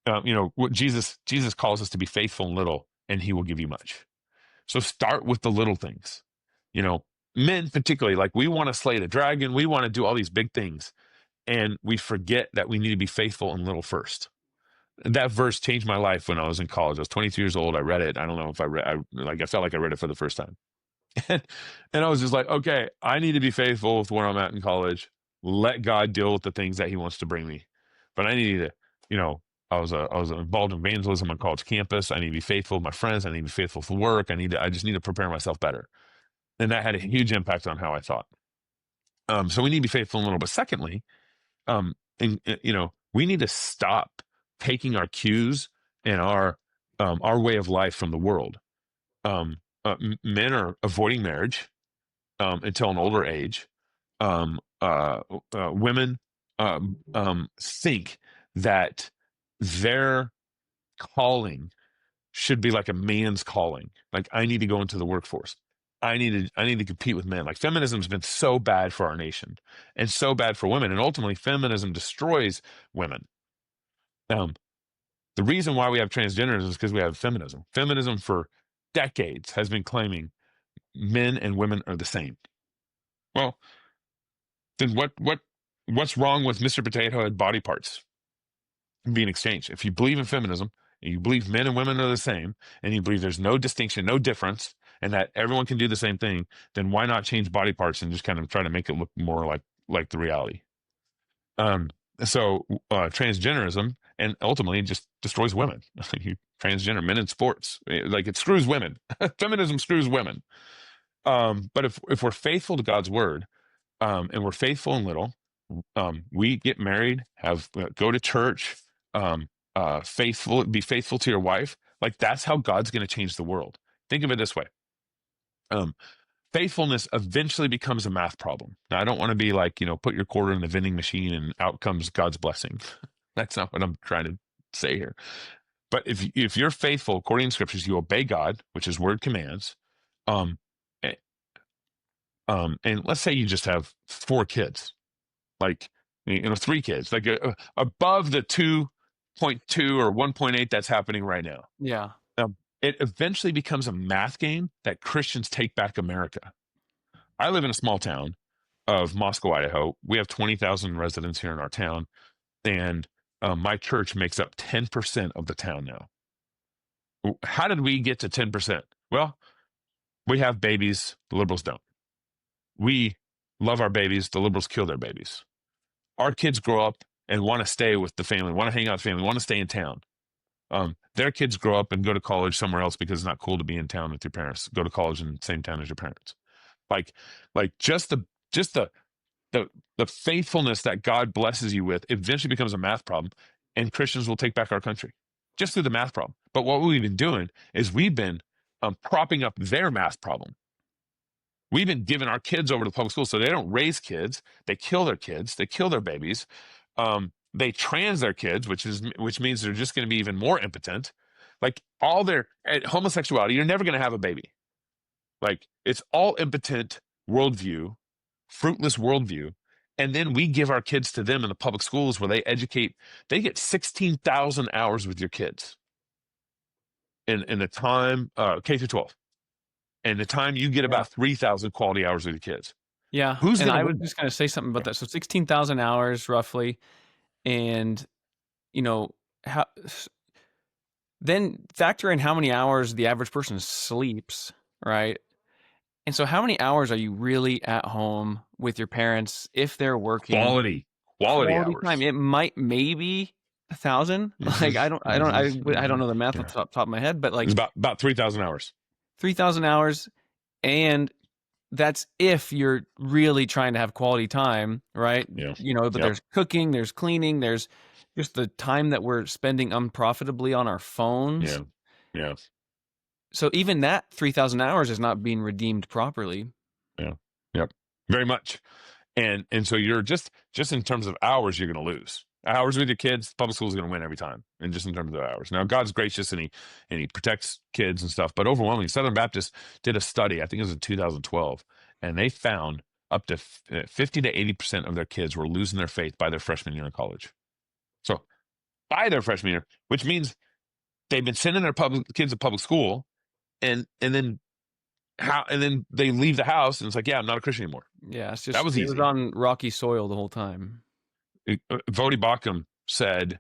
What Jesus calls us to be faithful in little, and He will give you much. So start with the little things. Men particularly, like, we want to slay the dragon. We want to do all these big things. And we forget that we need to be faithful in little first. That verse changed my life when I was in college. I was 22 years old. I read it. I don't know if I felt like I read it for the first time. And I was just like, okay, I need to be faithful with where I'm at in college. Let God deal with the things that He wants to bring me. But I need to, I was involved in evangelism on college campus. I need to be faithful with my friends. I need to be faithful for work. I just need to prepare myself better. And that had a huge impact on how I thought. So we need to be faithful in little. But secondly, we need to stop taking our cues and our way of life from the world. Men are avoiding marriage until an older age. Women think that their calling should be like a man's calling. Like, I need to go into the workforce. I need to compete with men. Like, feminism has been so bad for our nation and so bad for women. And ultimately, feminism destroys women. The reason why we have transgenderism is because we have feminism. Feminism for decades has been claiming men and women are the same. Well, then what's wrong with Mr. Potato Head body parts being exchanged? If you believe in feminism, and you believe men and women are the same, and you believe there's no distinction, no difference, and that everyone can do the same thing, then why not change body parts and just kind of try to make it look more like the reality? So transgenderism and ultimately just destroys women. Transgender men in sports, like it screws women. Feminism screws women. But if we're faithful to God's word, and we're faithful in little, we get married, go to church, be faithful to your wife. Like that's how God's going to change the world. Think of it this way. Faithfulness eventually becomes a math problem. Now, I don't want to be like, put your quarter in the vending machine and out comes God's blessing. That's not what I'm trying to say here. But if you're faithful according to scriptures, you obey God, which his word commands. And let's say you just have 4 kids, like, 3 kids, like above the 2.2 or 1.8 that's happening right now. Yeah. It eventually becomes a math game that Christians take back America. I live in a small town of Moscow, Idaho. We have 20,000 residents here in our town, and my church makes up 10% of the town now. How did we get to 10%? Well, we have babies, the liberals don't. We love our babies, the liberals kill their babies. Our kids grow up and want to stay with the family, want to hang out with the family, want to stay in town. Their kids grow up and go to college somewhere else because it's not cool to be in town with your parents. Go to college in the same town as your parents. Like just the faithfulness that God blesses you with eventually becomes a math problem, and Christians will take back our country just through the math problem. But what we've been doing is we've been propping up their math problem. We've been giving our kids over to public schools, so they don't raise kids. They kill their kids. They kill their babies. They trans their kids, which means they're just going to be even more impotent. Like all their homosexuality, you're never going to have a baby. Like it's all impotent worldview, fruitless worldview. And then we give our kids to them in the public schools where they educate. They get 16,000 hours with your kids in the time, K through 12. And the time you get about 3,000 quality hours with your kids. Yeah. And I was just going to say something about that. So 16,000 hours roughly. And, then factor in how many hours the average person sleeps, right? And so how many hours are you really at home with your parents if they're working? Quality hours. Time. It might maybe 1,000. Like I don't know the math off the top of my head, but like it's about 3,000 hours. 3,000 hours, and that's if you're really trying to have quality time, right? Yeah. But there's cooking, there's cleaning, there's just the time that we're spending unprofitably on our phones. Yeah. Yeah. So even that 3,000 hours is not being redeemed properly. Yeah. Yep. Very much. And so you're just in terms of hours, you're going to lose. Hours with your kids, public school is going to win every time, and just in terms of hours. Now, God's gracious and he protects kids and stuff, but overwhelmingly, Southern Baptists did a study, I think it was in 2012, and they found up to 50 to 80% of their kids were losing their faith by their freshman year in college. So by their freshman year, which means they've been sending their kids to public school, and then they leave the house, and it's like, yeah, I'm not a Christian anymore. Yeah, it's just that was easy. It was on rocky soil the whole time. Vodi Bakum said,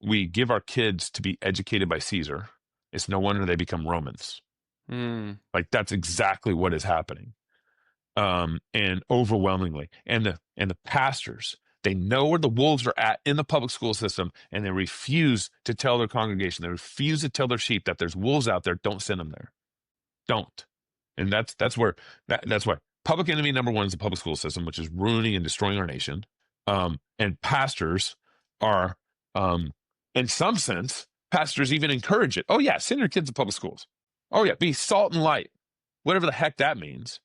we give our kids to be educated by Caesar. It's no wonder they become Romans. Like that's exactly what is happening. And overwhelmingly, and the pastors, they know where the wolves are at in the public school system, and they refuse to tell their congregation, they refuse to tell their sheep that there's wolves out there. Don't send them there. Don't. And that's why public enemy number 1 is the public school system, which is ruining and destroying our nation. And pastors are, in some sense, pastors even encourage it. Oh yeah, send your kids to public schools. Oh yeah, be salt and light, whatever the heck that means.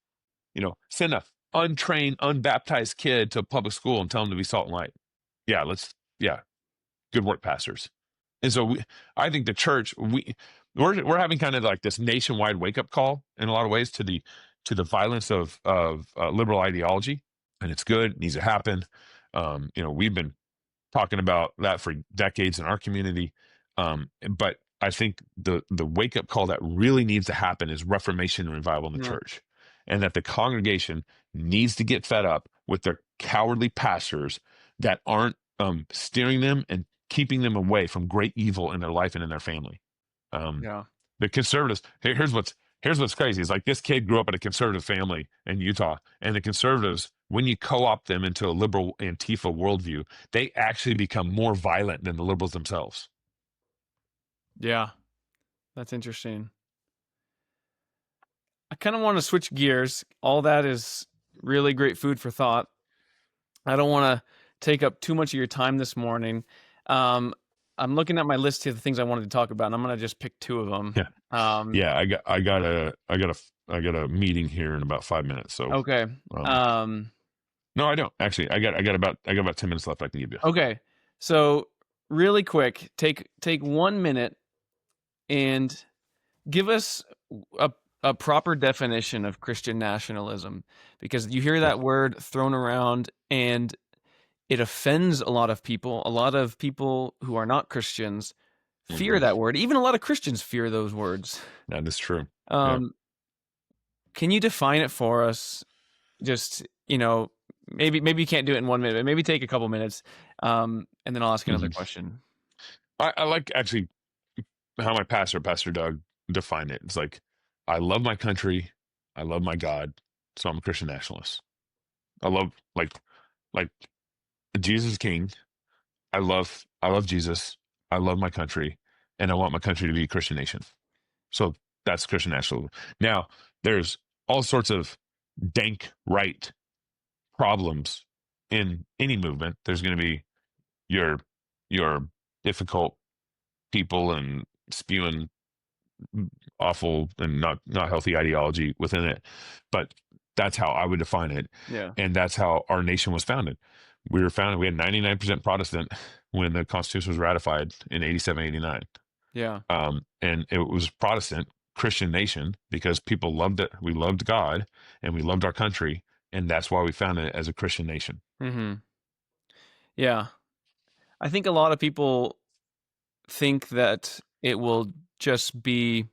Send a untrained, unbaptized kid to a public school and tell them to be salt and light. Yeah, good work, pastors. And so I think the church, we're having kind of like this nationwide wake up call in a lot of ways to the violence of liberal ideology, and it's good. It needs to happen. We've been talking about that for decades in our community. But I think the wake up call that really needs to happen is reformation and revival in the church, and that the congregation needs to get fed up with their cowardly pastors that aren't steering them and keeping them away from great evil in their life and in their family. Yeah. The conservatives, here's what's crazy. It's like this kid grew up in a conservative family in Utah, and the conservatives, when you co-opt them into a liberal Antifa worldview, they actually become more violent than the liberals themselves. Yeah. That's interesting. I kind of want to switch gears. All that is really great food for thought. I don't want to take up too much of your time this morning. I'm looking at my list here, the things I wanted to talk about, and I'm going to just pick two of them. Yeah. Yeah, I got a meeting here in about 5 minutes. So Okay. no, I don't actually. I got about 10 minutes left. I can give you. Okay. So really quick, take 1 minute and give us a proper definition of Christian nationalism, because you hear that word thrown around and it offends a lot of people. A lot of people who are not Christians fear that word. Even a lot of Christians fear those words. That is true. Can you define it for us? Just, maybe you can't do it in 1 minute, but maybe take a couple minutes, and then I'll ask another question. I like actually how my Pastor Doug, defined it. It's like, I love my country, I love my God, so I'm a Christian nationalist. I love like Jesus is King. I love Jesus. I love my country, and I want my country to be a Christian nation. So that's Christian nationalism. Now, there's all sorts of dank right problems in any movement. There's going to be your difficult people and spewing awful and not healthy ideology within it, but that's how I would define it. Yeah. And that's how our nation was founded. We had 99% Protestant when the Constitution was ratified in 87, 89. Yeah. And it was Protestant Christian nation because people loved it. We loved God and we loved our country, and that's why we founded it as a Christian nation. Mm-hmm. Yeah. I think a lot of people think that it will just be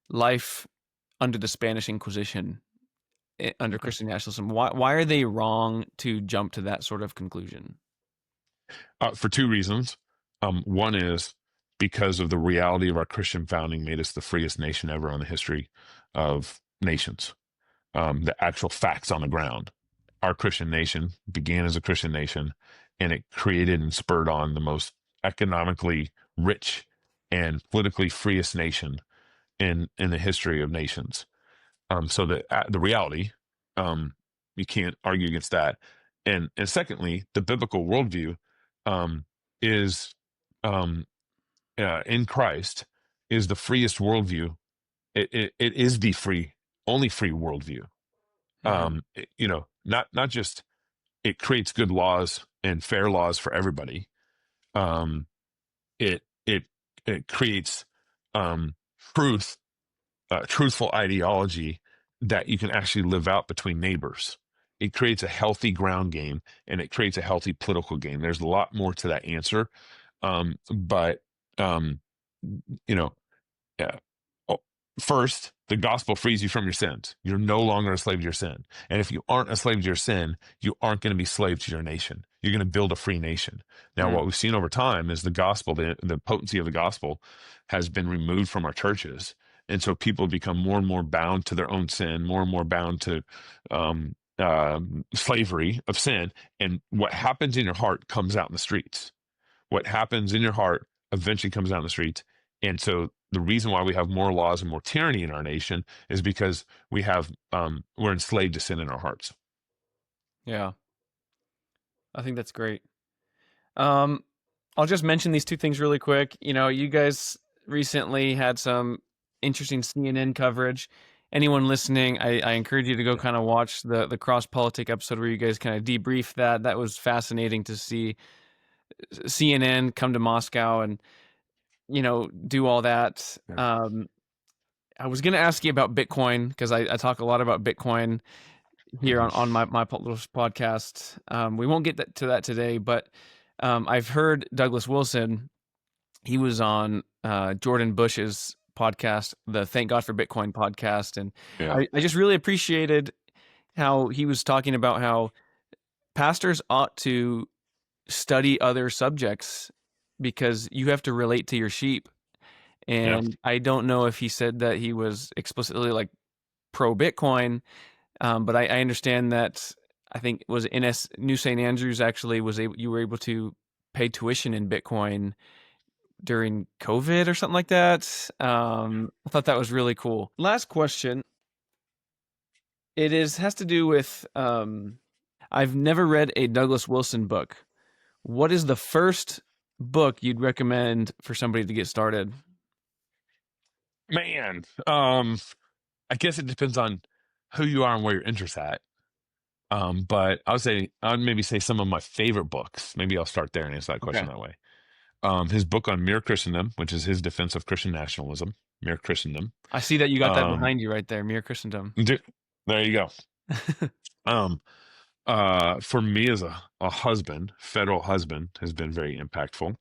life under the Spanish Inquisition, under Christian nationalism. Why are they wrong to jump to that sort of conclusion? For two reasons. One is because of the reality of our Christian founding made us the freest nation ever in the history of nations. The actual facts on the ground. Our Christian nation began as a Christian nation, and it created and spurred on the most economically rich and politically freest nation in the history of nations. So the reality, you can't argue against that. And secondly, the biblical worldview is in Christ is the freest worldview. It is the only free worldview. Not just it creates good laws and fair laws for everybody. It creates truthful ideology that you can actually live out between neighbors. It creates a healthy ground game, and it creates a healthy political game. There's a lot more to that answer. First, the gospel frees you from your sins. You're no longer a slave to your sin. And if you aren't a slave to your sin, you aren't going to be slave to your nation. You're going to build a free nation. Now, what we've seen over time is the gospel, the potency of the gospel has been removed from our churches. And so people become more and more bound to their own sin, more and more bound to slavery of sin. And what happens in your heart comes out in the streets. What happens in your heart eventually comes out in the streets. And so the reason why we have more laws and more tyranny in our nation is because we're enslaved to sin in our hearts. Yeah. I think that's great. I'll just mention these two things really quick. You guys recently had some interesting CNN coverage. Anyone listening, I encourage you to go kind of watch the Cross Politic episode where you guys kind of debrief that. That was fascinating to see CNN come to Moscow and do all that. I was going to ask you about Bitcoin because I talk a lot about Bitcoin here on my little podcast. We won't get to that today, but I've heard Douglas Wilson. He was on Jordan Bush's podcast, the Thank God for Bitcoin podcast, and I just really appreciated how he was talking about how pastors ought to study other subjects because you have to relate to your sheep. And I don't know if he said that he was explicitly like pro Bitcoin, but I understand that I think it was New St. Andrews actually you were able to pay tuition in Bitcoin during COVID or something like that. I thought that was really cool. Last question. Has to do with I've never read a Douglas Wilson book. What is the first book you'd recommend for somebody to get started? Man, I guess it depends on who you are and where your interests at. But I'd maybe say some of my favorite books. Maybe I'll start there and answer that question that way. His book on Mere Christendom, which is his defense of Christian nationalism, Mere Christendom. I see that you got that behind you right there, Mere Christendom. There you go. For me as a husband, federal husband, has been very impactful.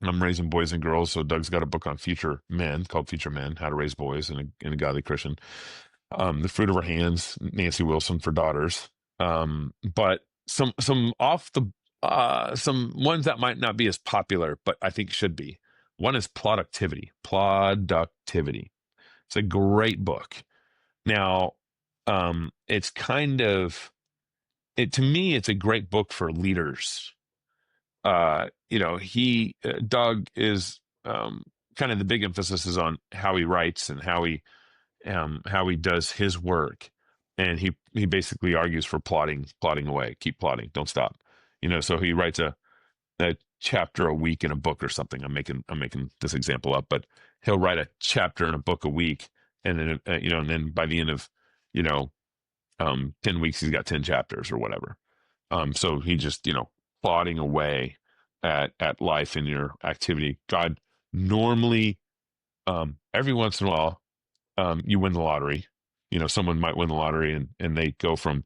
I'm raising boys and girls, so Doug's got a book on future men called Future Men: How to Raise Boys in a Godly Christian. The Fruit of Our Hands, Nancy Wilson for daughters. But some ones that might not be as popular, but I think should be. One is Productivity. It's a great book. Now, it's to me, it's a great book for leaders. Doug is kind of the big emphasis is on how he writes and how he does his work, and he basically argues for plodding away, keep plodding, don't stop. So he writes a chapter a week in a book or something. I'm making this example up, but he'll write a chapter in a book a week, and then and then by the end of 10 weeks he's got 10 chapters or whatever. So he just plodding away at life in your activity. God normally, every once in a while, you win the lottery. Someone might win the lottery and they go from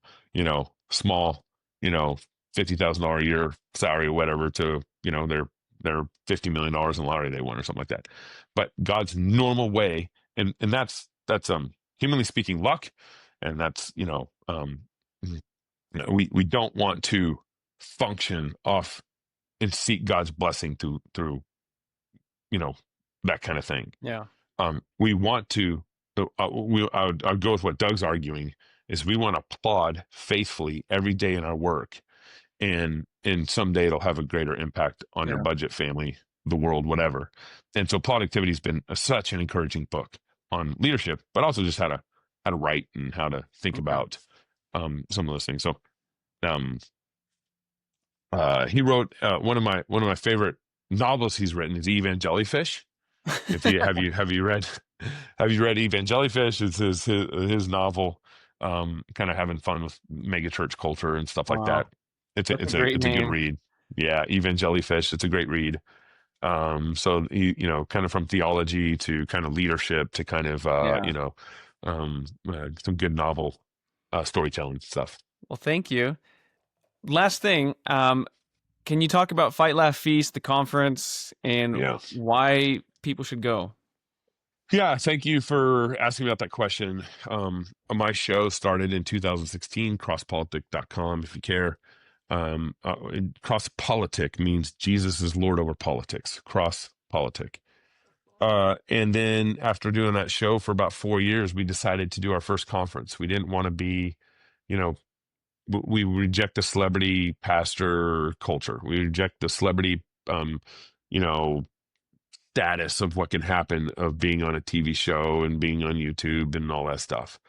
small $50,000 a year salary or whatever to their $50 million in the lottery they won or something like that. But God's normal way, and that's humanly speaking luck, and that's we don't want to function off and seek God's blessing through that kind of thing. Yeah. We want to. I'll go with what Doug's arguing is we want to plod faithfully every day in our work, and someday it'll have a greater impact on your budget, family, the world, whatever. And so Productivity has been such an encouraging book on leadership, but also just how to write and how to think about some of those things. So he wrote one of my favorite novels he's written is Evangellyfish. Have you read Evangellyfish? It's his novel, kind of having fun with mega church culture and stuff like that. It's a good read. Yeah, Evangellyfish. It's a great read. So he, kind of from theology to kind of leadership to kind of some good novel storytelling stuff. Well, thank you. Last thing, can you talk about Fight Laugh Feast, the conference, and why people should go? Yeah, thank you for asking about that question. My show started in 2016, crosspolitic.com if you care. Cross Politic means Jesus is Lord over politics, Cross Politic. And then after doing that show for about 4 years, we decided to do our first conference. We didn't want to be, we reject the celebrity pastor culture. We reject the celebrity, status of what can happen of being on a TV show and being on YouTube and all that stuff.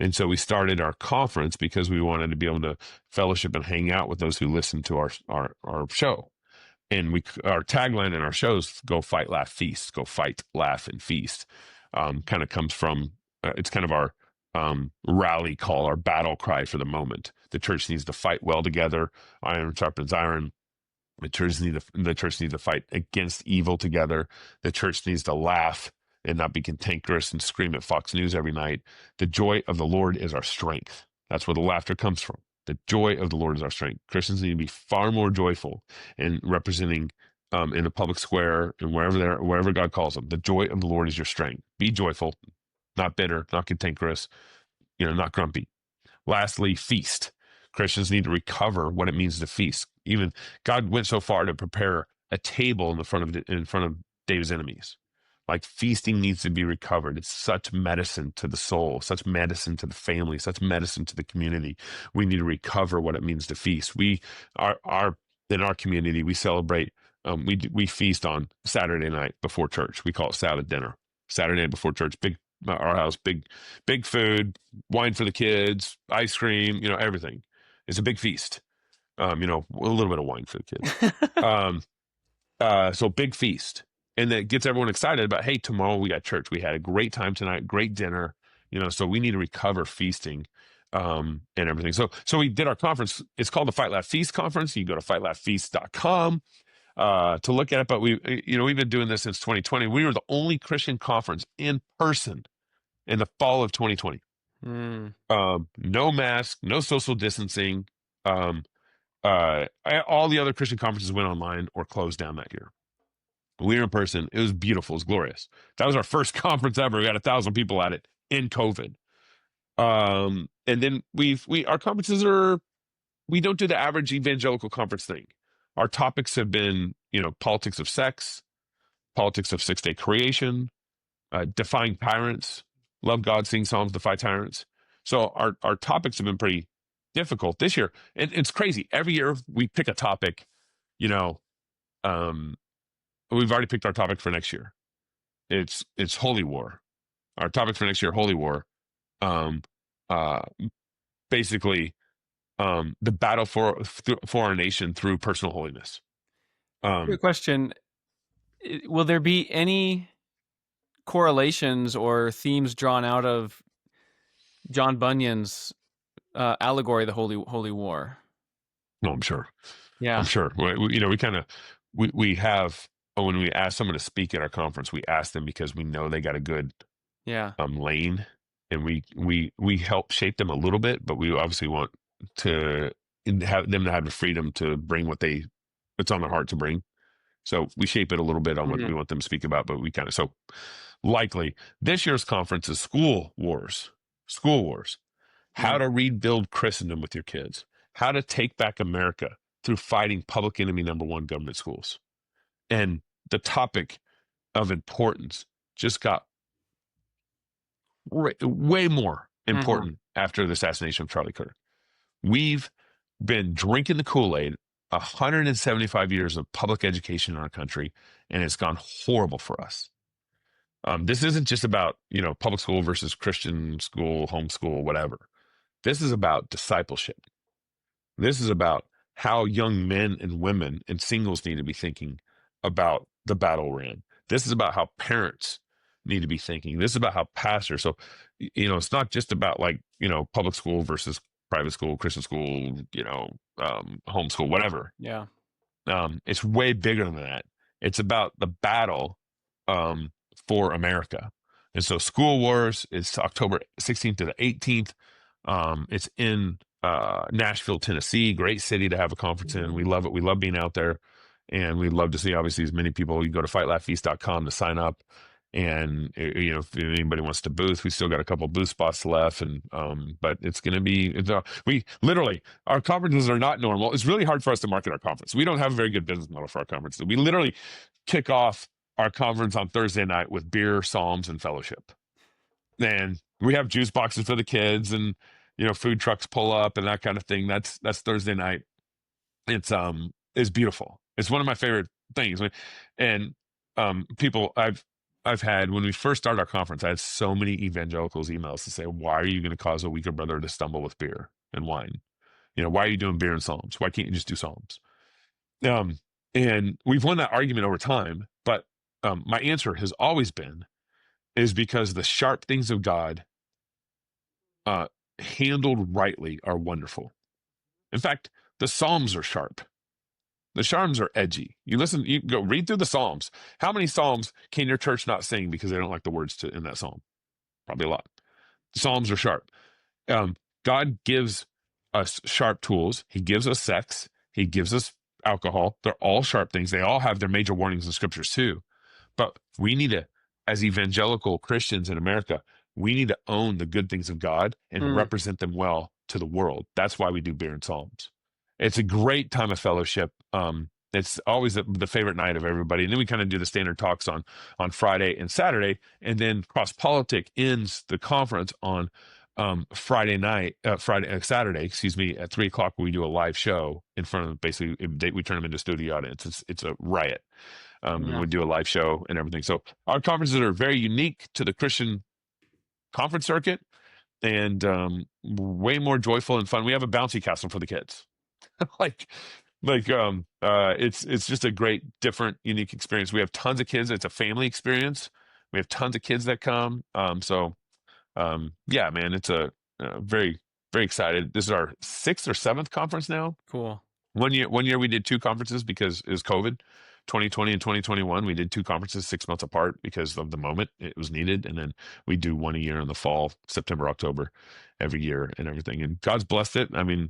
And so we started our conference because we wanted to be able to fellowship and hang out with those who listen to our show. And our tagline in our shows, go fight, laugh, feast, go fight, laugh, and feast, kind of comes from, it's kind of our rally call, our battle cry for the moment. The church needs to fight well together. Iron sharpens iron. The church needs to fight against evil together. The church needs to laugh and not be cantankerous and scream at Fox News every night. The joy of the Lord is our strength. That's where the laughter comes from. The joy of the Lord is our strength. Christians need to be far more joyful in representing in the public square and wherever God calls them. The joy of the Lord is your strength. Be joyful, not bitter, not cantankerous, not grumpy. Lastly, feast. Christians need to recover what it means to feast. Even God went so far to prepare a table in front of David's enemies. Like feasting needs to be recovered. It's such medicine to the soul, such medicine to the family, such medicine to the community. We need to recover what it means to feast. We are in our community, we celebrate. We feast on Saturday night before church. We call it Sabbath dinner. Saturday night before church, our house, big food, wine for the kids, ice cream, everything. It's a big feast. A little bit of wine for the kids. So big feast. And that gets everyone excited about, hey, tomorrow we got church. We had a great time tonight, great dinner, so we need to recover feasting and everything. So we did our conference. It's called the Fight Laugh Feast Conference. You go to fightlaughfeast.com to look at it. But we've been doing this since 2020. We were the only Christian conference in person in the fall of 2020. No mask, no social distancing. All the other Christian conferences went online or closed down that year. We were in person. It was beautiful. It was glorious. That was our first conference ever. We had 1,000 people at it in COVID. And then our conferences we don't do the average evangelical conference thing. Our topics have been, politics of sex, politics of six-day creation, defying tyrants, love God, sing psalms, defy tyrants. So our topics have been pretty difficult this year. And it's crazy. Every year we pick a topic, we've already picked our topic for next year. It's holy war. Our topic for next year, holy war. Basically, the battle for our nation through personal holiness. Good question. Will there be any correlations or themes drawn out of John Bunyan's allegory, the Holy War? No, I'm sure. Yeah, I'm sure. We have. When we ask someone to speak at our conference, we ask them because we know they got a good lane, and we help shape them a little bit, but we obviously want to have them to have the freedom to bring what's on their heart to bring. So we shape it a little bit on what we want them to speak about, but so likely this year's conference is school wars, how to rebuild Christendom with your kids, how to take back America through fighting public enemy number one, government schools. And the topic of importance just got way more important after the assassination of Charlie Kirk. We've been drinking the Kool-Aid 175 years of public education in our country, and it's gone horrible for us. This isn't just about, public school versus Christian school, homeschool, whatever. This is about discipleship. This is about how young men and women and singles need to be thinking about the battle we're in. This is about how parents need to be thinking. This is about how pastors. So, it's not just about public school versus private school, Christian school, homeschool, whatever. Yeah. It's way bigger than that. It's about the battle for America. And so School Wars is October 16th to the 18th. It's in Nashville, Tennessee, great city to have a conference in. We love it. We love being out there. And we'd love to see, obviously, as many people. You go to fightlaughfeast.com to sign up. And, if anybody wants to booth, we still got a couple booth spots left. And, but it's going to be, our conferences are not normal. It's really hard for us to market our conference. We don't have a very good business model for our conference. We literally kick off our conference on Thursday night with beer, psalms, and fellowship. And we have juice boxes for the kids, and, food trucks pull up and that kind of thing. That's Thursday night. It's beautiful. It's one of my favorite things. And people I've had, when we first started our conference, I had so many evangelicals emails to say, why are you going to cause a weaker brother to stumble with beer and wine? Why are you doing beer and psalms? Why can't you just do psalms? And we've won that argument over time. But my answer has always been, is because the sharp things of God handled rightly are wonderful. In fact, the psalms are sharp. The Psalms are edgy. You go read through the Psalms. How many Psalms can your church not sing because they don't like the words in that Psalm? Probably a lot. The Psalms are sharp. God gives us sharp tools. He gives us sex. He gives us alcohol. They're all sharp things. They all have their major warnings in scriptures too. But we need to, as evangelical Christians in America, we need to own the good things of God and represent them well to the world. That's why we do beer and psalms. It's a great time of fellowship. It's always the favorite night of everybody. And then we kind of do the standard talks on Friday and Saturday. And then Cross Politic ends the conference on Saturday, excuse me, at 3:00. We do a live show in front of, basically, we turn them into studio audience. It's a riot. And we do a live show and everything. So our conferences are very unique to the Christian conference circuit, and way more joyful and fun. We have a bouncy castle for the kids. It's just a great, different, unique experience. We have tons of kids. It's a family experience. We have tons of kids that come. Yeah, man, it's a very, very excited. This is our 6th or 7th conference now. Cool. One year we did 2 conferences because it was COVID. 2020 and 2021, we did 2 conferences 6 months apart because of the moment it was needed. And then we do one a year in the fall, September, October, every year and everything. And God's blessed it. I mean,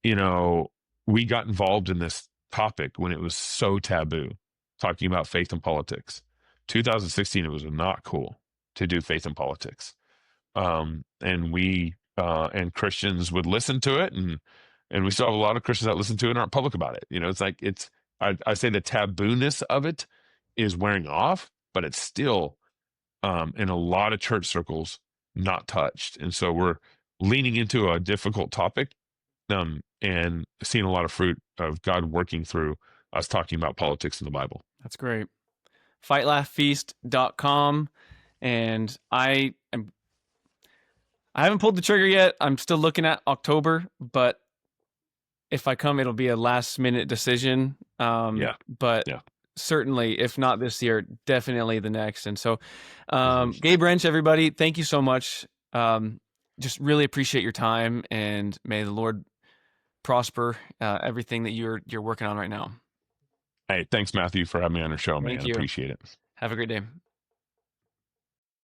we got involved in this topic when it was so taboo, talking about faith and politics. 2016, it was not cool to do faith and politics. And we, and Christians would listen to it, and we still have a lot of Christians that listen to it and aren't public about it. I say the taboo-ness of it is wearing off, but it's still, in a lot of church circles, not touched. And so we're leaning into a difficult topic, and seeing a lot of fruit of God working through us talking about politics in the Bible. That's great. FightLaughFeast.com. And I haven't pulled the trigger yet. I'm still looking at October, but if I come, it'll be a last minute decision. But certainly, if not this year, definitely the next. And so, Gabe Rench, everybody, thank you so much. Just really appreciate your time, and may the Lord prosper everything that you're working on right now. Hey, thanks, Matthew, for having me on your show, man. Thank you. Appreciate it. Have a great day.